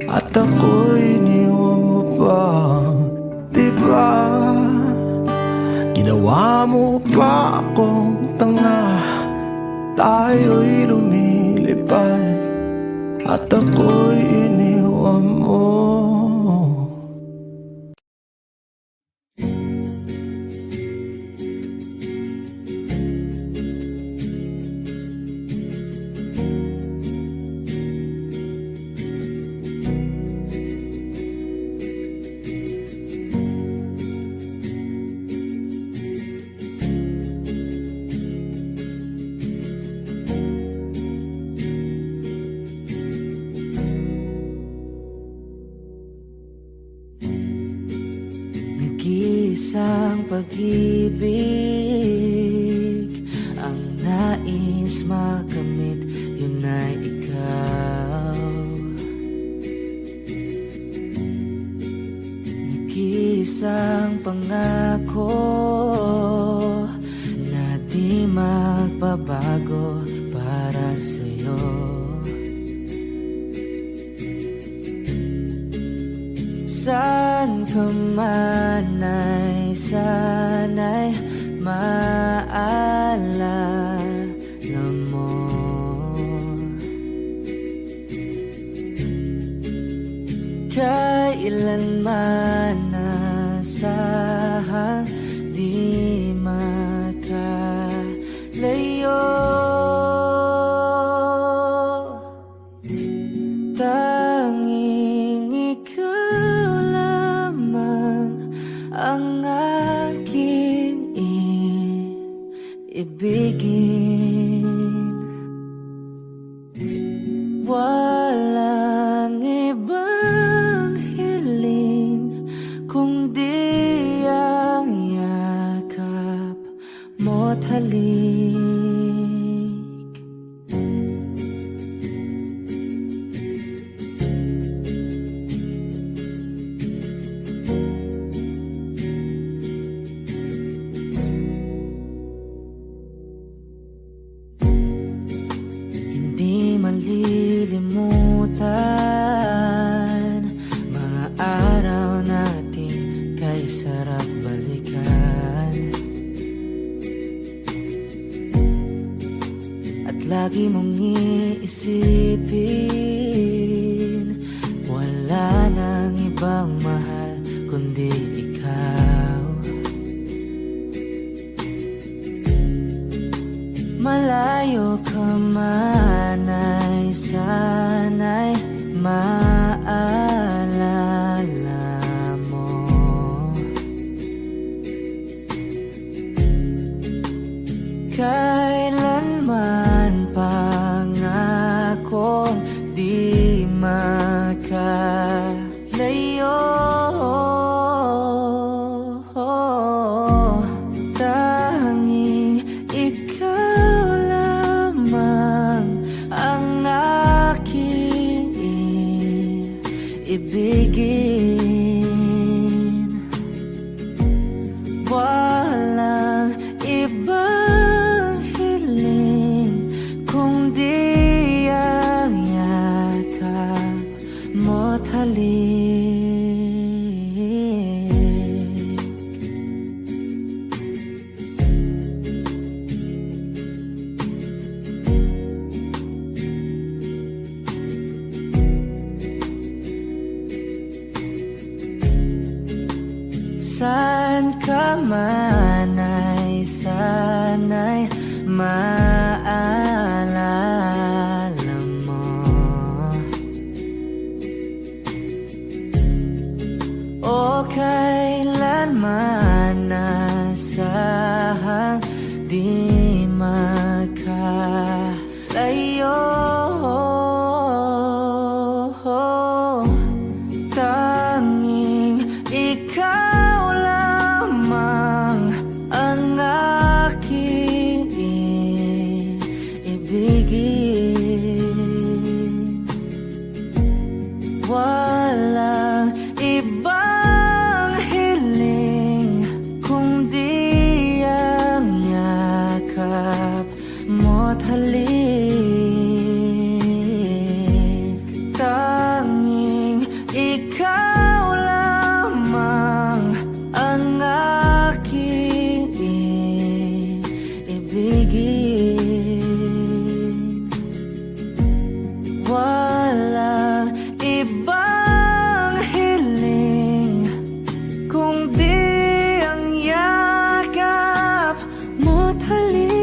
at ako'y iniwan mo pa. Diba ginawa mo pa akong tanga? Tayo'y lumilipad at ako'y iniwan mo. Nag-iisang pag-ibig ang nais makamit, yun ay ikaw. Nag-iisang pangako na di magbabago para sa'yo. Saan ka man ay sana'y maalala mo. Kailanman nasahang di makalayo. Tanging ikaw lamang ang aking ibigin. Walang ibang hiling kundi ang yakap mo't halik. Hindi malilimutan mga araw natin kay sarap balikan. At lagi mong iisipin, wala nang ibang mahal kundi ikaw. Malayo ka man ay sana'y maalala mo. Kailanman pangakong di makalayo. Tanging ikaw lamang ang aking ibigin. Walang ibang hiling kundi ang yakap mo't halik. Saan ka man ay sana'y maalala mo. O kailanman nasahang di makalayo. Tanging ikaw lamang ang aking mo't halik. Tanging ikaw lamang ang aking ibigin. Walang ibang hiling kung di ang yakap mo't halik.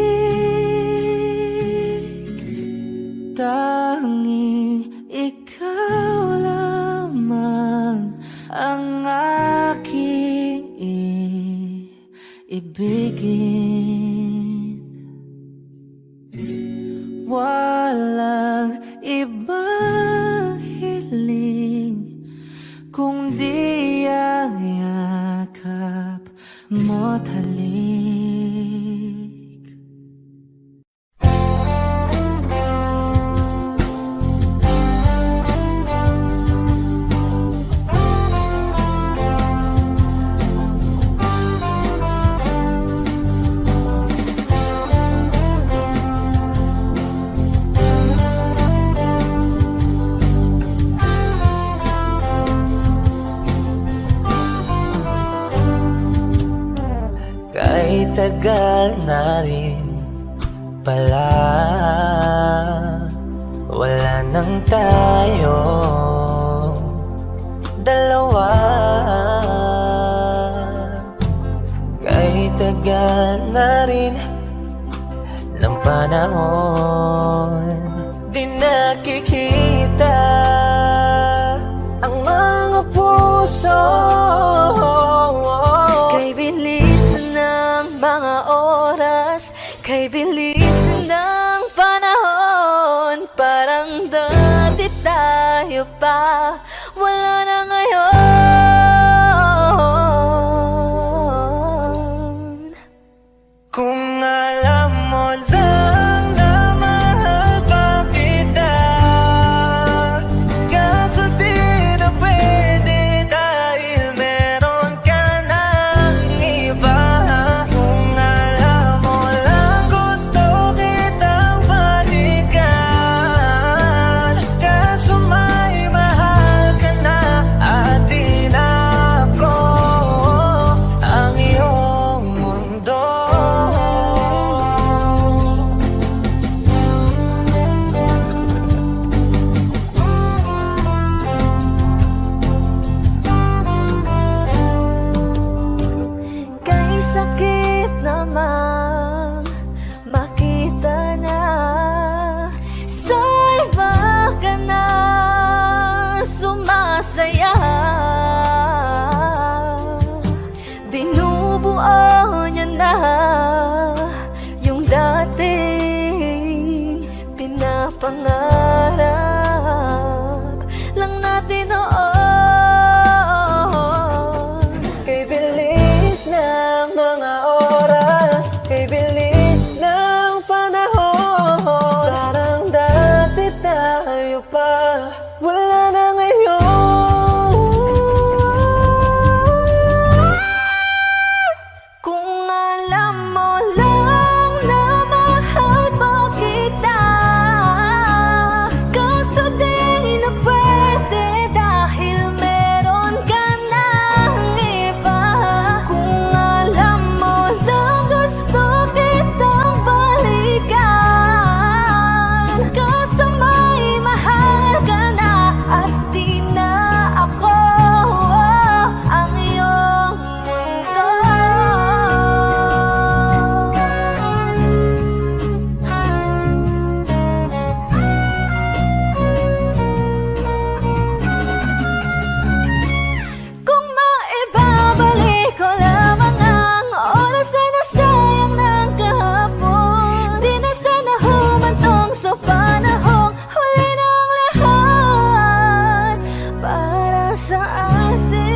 Tanging ikaw lamang ang aking ibigin. Walang ibang hiling kung di ang yakap mo't halik. Kay tagal na rin pala, wala nang tayo dalawa. Kay tagal na rin ng panahon, di nakikita ang mga puso. Kay bilis ng mga oras, kay bilis ng panahon, parang dati tayo pa, wala na ngayon. Kung alam mo lang na mahal pa kita, kaso di na pwede dahil meron ka ng iba. Kung alam mo lang gusto kitang balikan, kaso may mahal ka na at di na ako ang iyong mundo. Kay sakit naman makita na sa iba ka na sumasaya. Binubuo niya na yung dating pinapangarap lang natin noon. Kay bilis ng mga oras, kay bilis ng panahon, parang dati tayo pa, wala na ngayon. Kung alam mo lang na mahal pa kita, kaso di na pwede dahil meron ka ng iba. Kung alam mo lang gusto kitang balikan, kaso may mahal ka na at di na ako ang iyong mundo. Kung maibabalik ko lamang ang oras na nasayang ng kahapon, di na sana humantong sa panahong huli ng lahat para sa atin.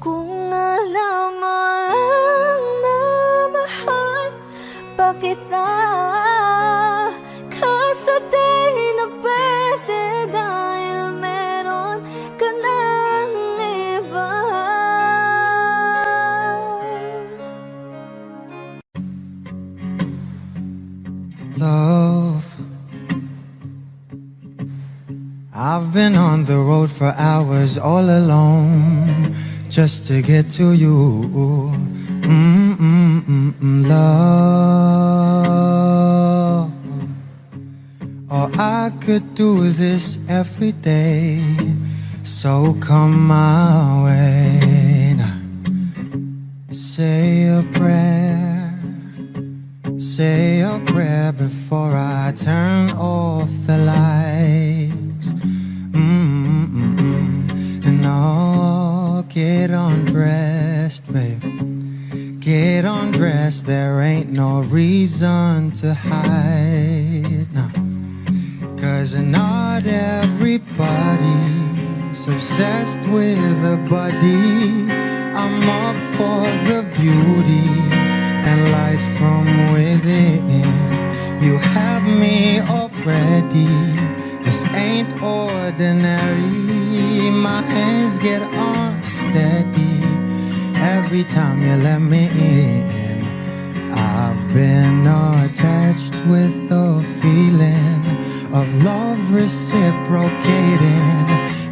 Kung alam mo lang na mahal pa kita, kaso di na pwede dahil meron ka ng iba. love. I've been on the road for hours all alone just to get to you. Love. Or I could do this every day, so come my way now. Say a prayer, say a prayer before I turn off the lights. And oh, get undressed, babe. Get undressed, there ain't no reason to hide now. 'Cause not everybody's obsessed with a body. I'm up for the beauty and light from within. You have me already. This ain't ordinary. My hands get unsteady every time you let me in. I've been attached with the feeling of love reciprocating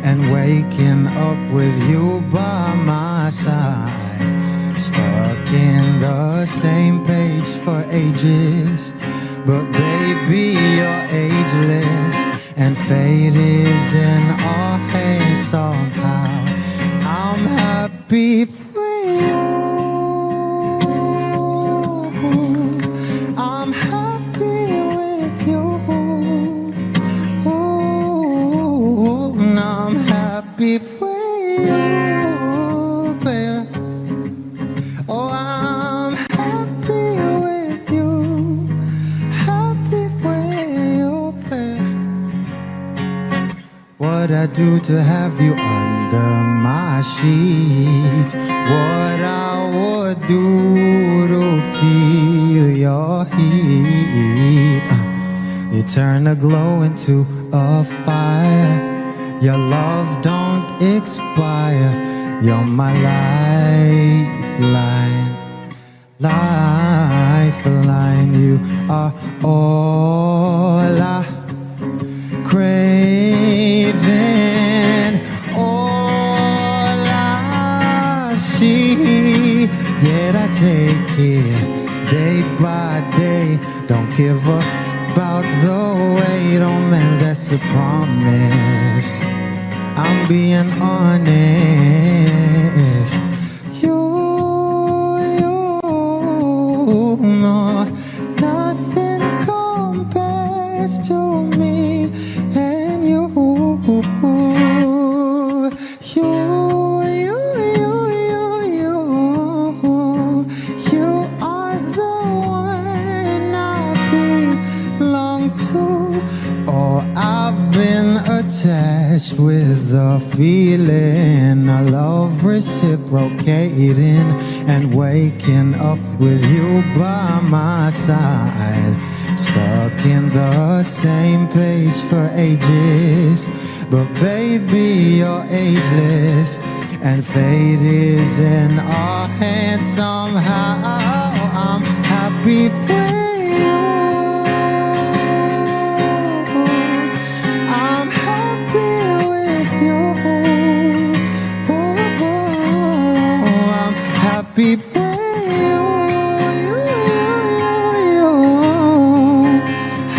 and waking up with you by my side. Stuck in the same page for ages, but baby, you're ageless, and fate is in our hands somehow. I'm happy for you. I'm happy with you. And I'm happy for you, baby. Oh, I'm happy with you. Happy with you, baby. What I do to have you under my sheets, what I would do to feel your heat. You turn a glow into a fire. Your love don't expire. You're my lifeline, lifeline. You are all I craving, all I see. Yet I take it day by day. Don't give up about the wait. Oh man, that's a promise. I'm being honest. You know nothing compares to me and you. You are the one I belong to. Oh, I've been attached with the feeling of love reciprocating and waking up with you by my side. Stuck in the same page for ages, but baby, you're ageless, and fate is in our hands somehow. I'm happy for you. I'm happy with you. I'm happy for you.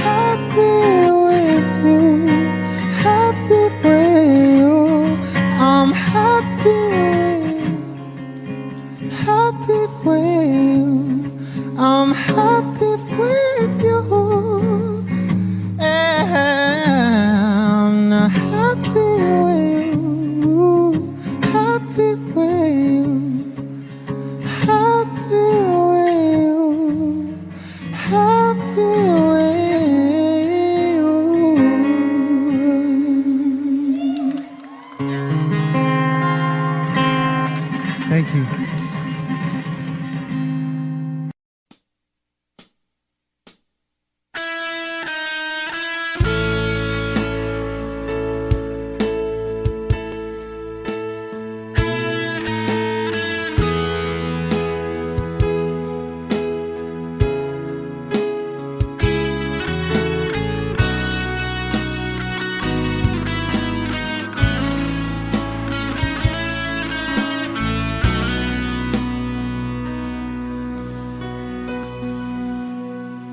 Happy with you. Happy with you. I'm happy with you. I'm happy with you. I'm not happy with you. Happy with you. Happy with you. Happy with you. Thank you.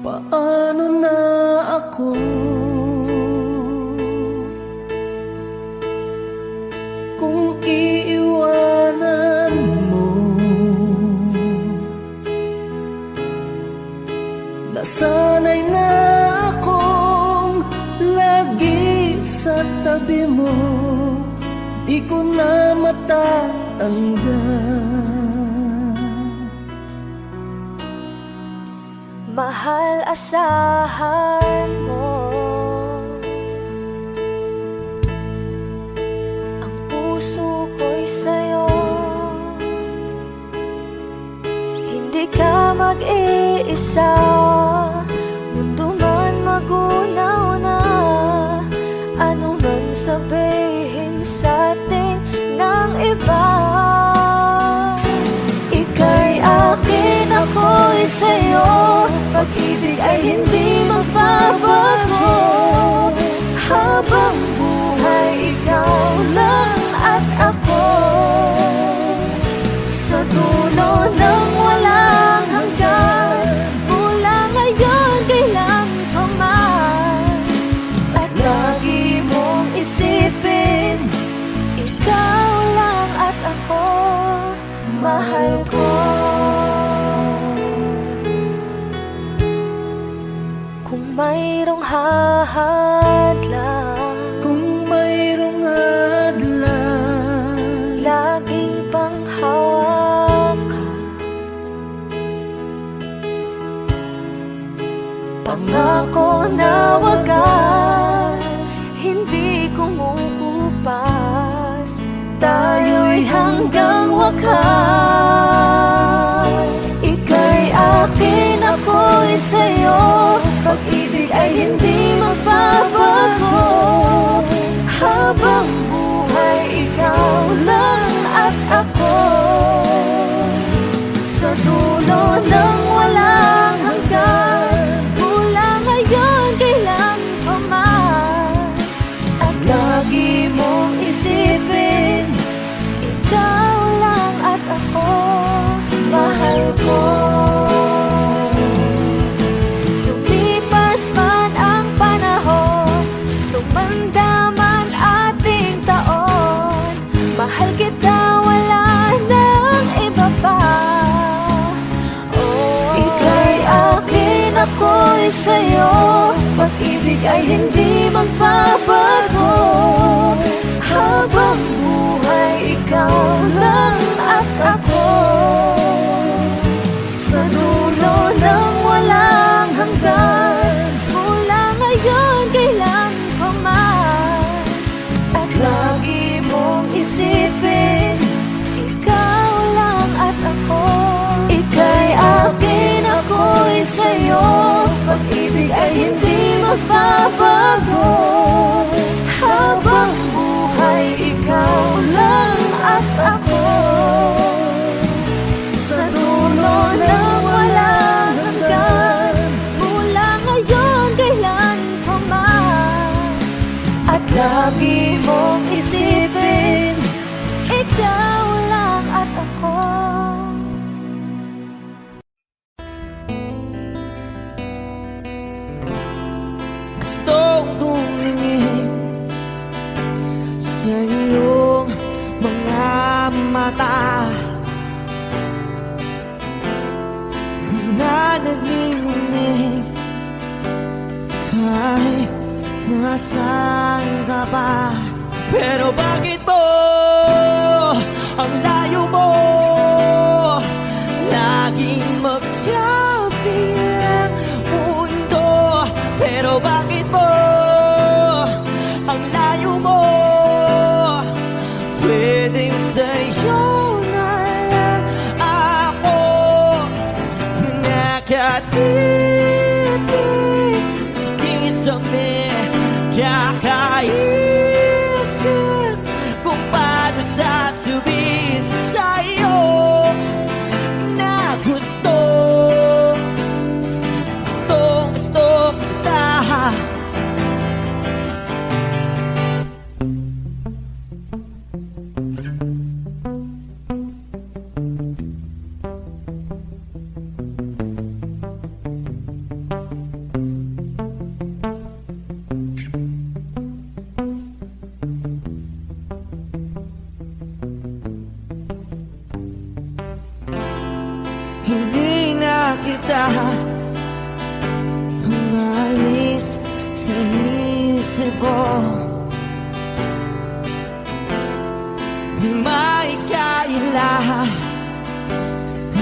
Paano na ako? Kung iiwanan mo, nasanay na akong lagi sa tabi mo, di ko na matanggal. Mahal, asahan mo ang puso ko'y sa'yo. Hindi ka mag-iisa, mundo man magunaw na, ano man sabihin sa'tin ng iba. Ika'y akin, ako'y sa'yo, pag-ibig ay hindi magbabago. Habang buhay, ikaw lang at ako. Sa dulo ng walang hanggan, mula ngayon kailan pa man. At lagi mong isipin, ikaw lang at ako, mahal ko. Kung mayroong hahadlang, Kung mayroong hadlang, laging panghawakan, pangako na wagas, hindi kumukupas, tayo'y hanggang wakas. Ika'y akin, ako'y sa'yo, pag-ibig ay hindi magbabago. Habang buhay, ikaw lang at ako. Sa dulo ng walang hanggan, mula ngayon kailan pa man. At lagi mong isipin, ikaw lang at ako, mahal ko. Lumipas man ang panahon, tumanda man ating taon, mahal kita, wala nang iba pa. Oh, ika'y akin, ako'y sa'yo, pag-ibig ay hindi magbabago. Habang buhay, ikaw lang at ako. Sa dulo ng walang hanggan, mula ngayon kailan pa man. At lagi mong isipin, ikaw lang at ako. Ika'y akin, ako'y sa'yo, pag-ibig ay hindi magbabago. Habang buhay, ikaw lang at ako. Sa dulo ng walang hanggan, mula ngayon kailan pa man. At lagi mong isipin, ikaw lang at ako. gustong tumingin sa iyong mga mata na nagniningning kahit nasaan ka ba. Pero bakit mo ang layo mo laging magkabilang mundo? Pero bakit mo ang layo mo pwedeng sa'yo na lang ako nakatitig sa kisame, kakaisip kung paano sasabihin sa'yo na gustong kita. kita. Umalis sa isip ko, di maikaila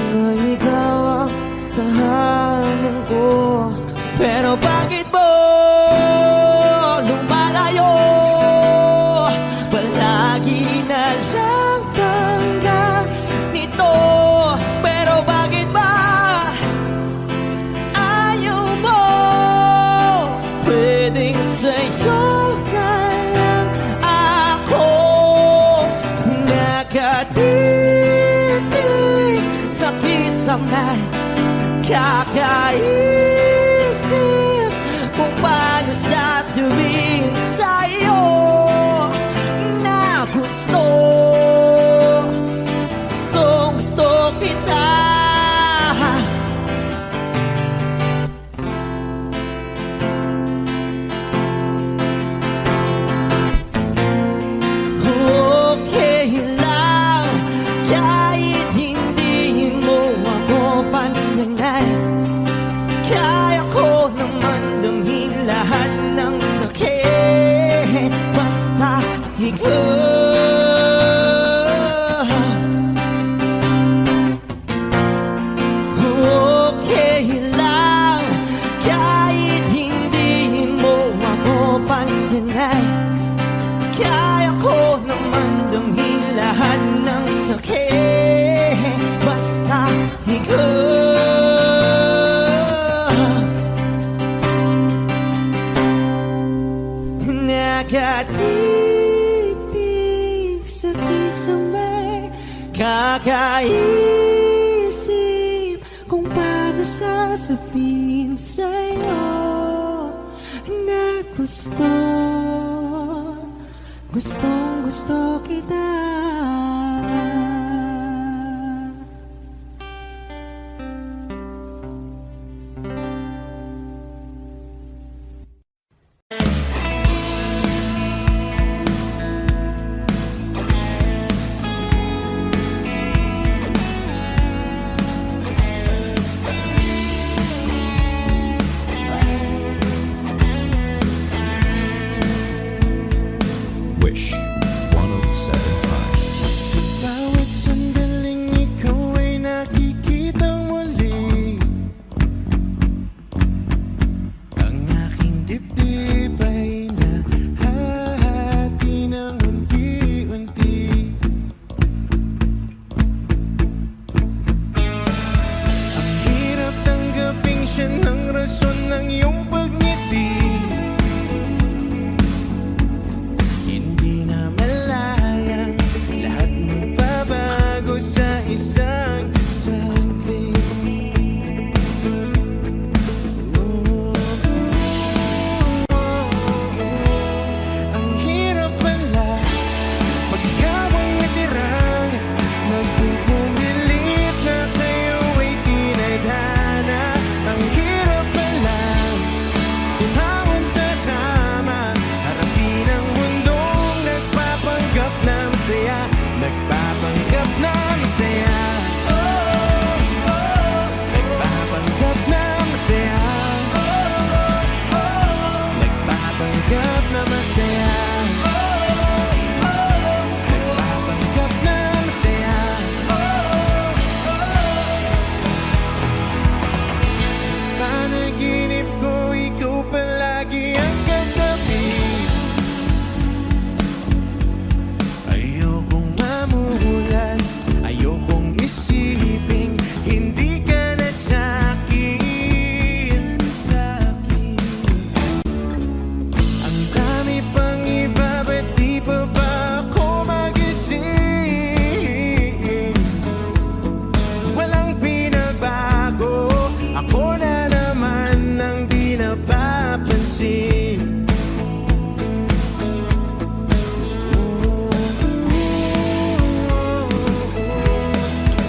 na ikaw ang tahanan ko. Pero bakit mo lumalayo? Palagi na lang tanggap nito. Pero bakit ba ayaw mo? Pwedeng sa'yo na lang ako nakatitig sa pisamay. Kakaisip kung paano sasabihin sa'yo na gusto kita. Okay lang kahit hindi mo ako pansinin. Kaya ko naman damhin lahat ng sakit basta ikaw. Okay lang kahit hindi mo ako pansinin. Kaya ko naman damhin lahat ng sakit basta ikaw. Nakatitig sa kisame, kakaisip kung paano sasabihin sa'yo na gusto kita. Wish 107.5. Bawat sandaling ikaw ay nakikitang muli. Ang aking dibdib ay nahahati ng unti-unti. Ang hirap tanggaping siya ng rason ng iyong pagngiti. Hindi na malayang lahat magbabago sa isang saglit. Ang hirap pala pag ikaw ang natirang nagpupumilit na kayo ay tinadhana. Ang hirap pala umangon sa kama, harapin ang mundong nagpapanggap na masaya. Nagpapanggap na masaya. Nagpapanggap na masaya. Nagpapanggap na masaya. Nagpapanggap na masaya. Panaginip ko ikaw palagi ang katabi. Ayokong mamulat, ayokong isiping hindi ka na sa'kin. Ang dami pang iba, ba't di pa ba ako magising? Walang pinagbago, ako na naman ang di napapansin.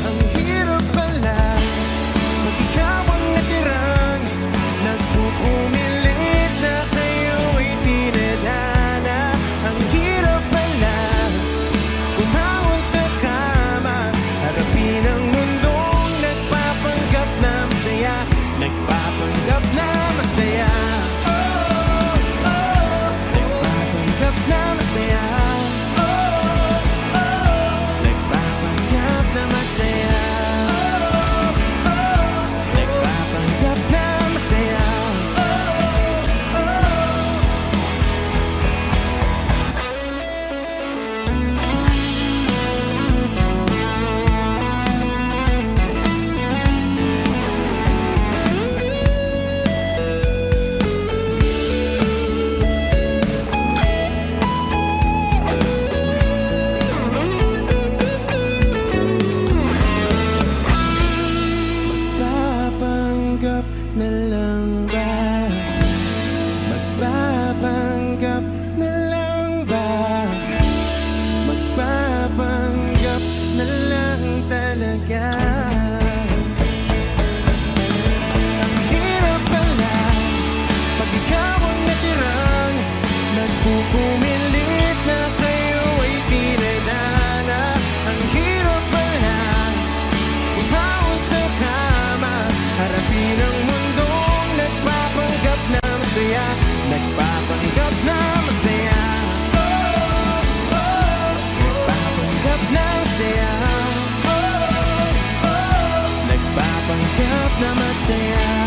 Ang hirap pala pag ikaw ang natirang nagpupumilit na kayo ay tinadhana. Ang hirap pala umangon sa kama, harapin ang mundong nagpapanggap na masaya. ng mundong nagpapanggap na masaya, nagpapanggap na masaya, nagpapanggap na masaya, nagpapanggap na masaya.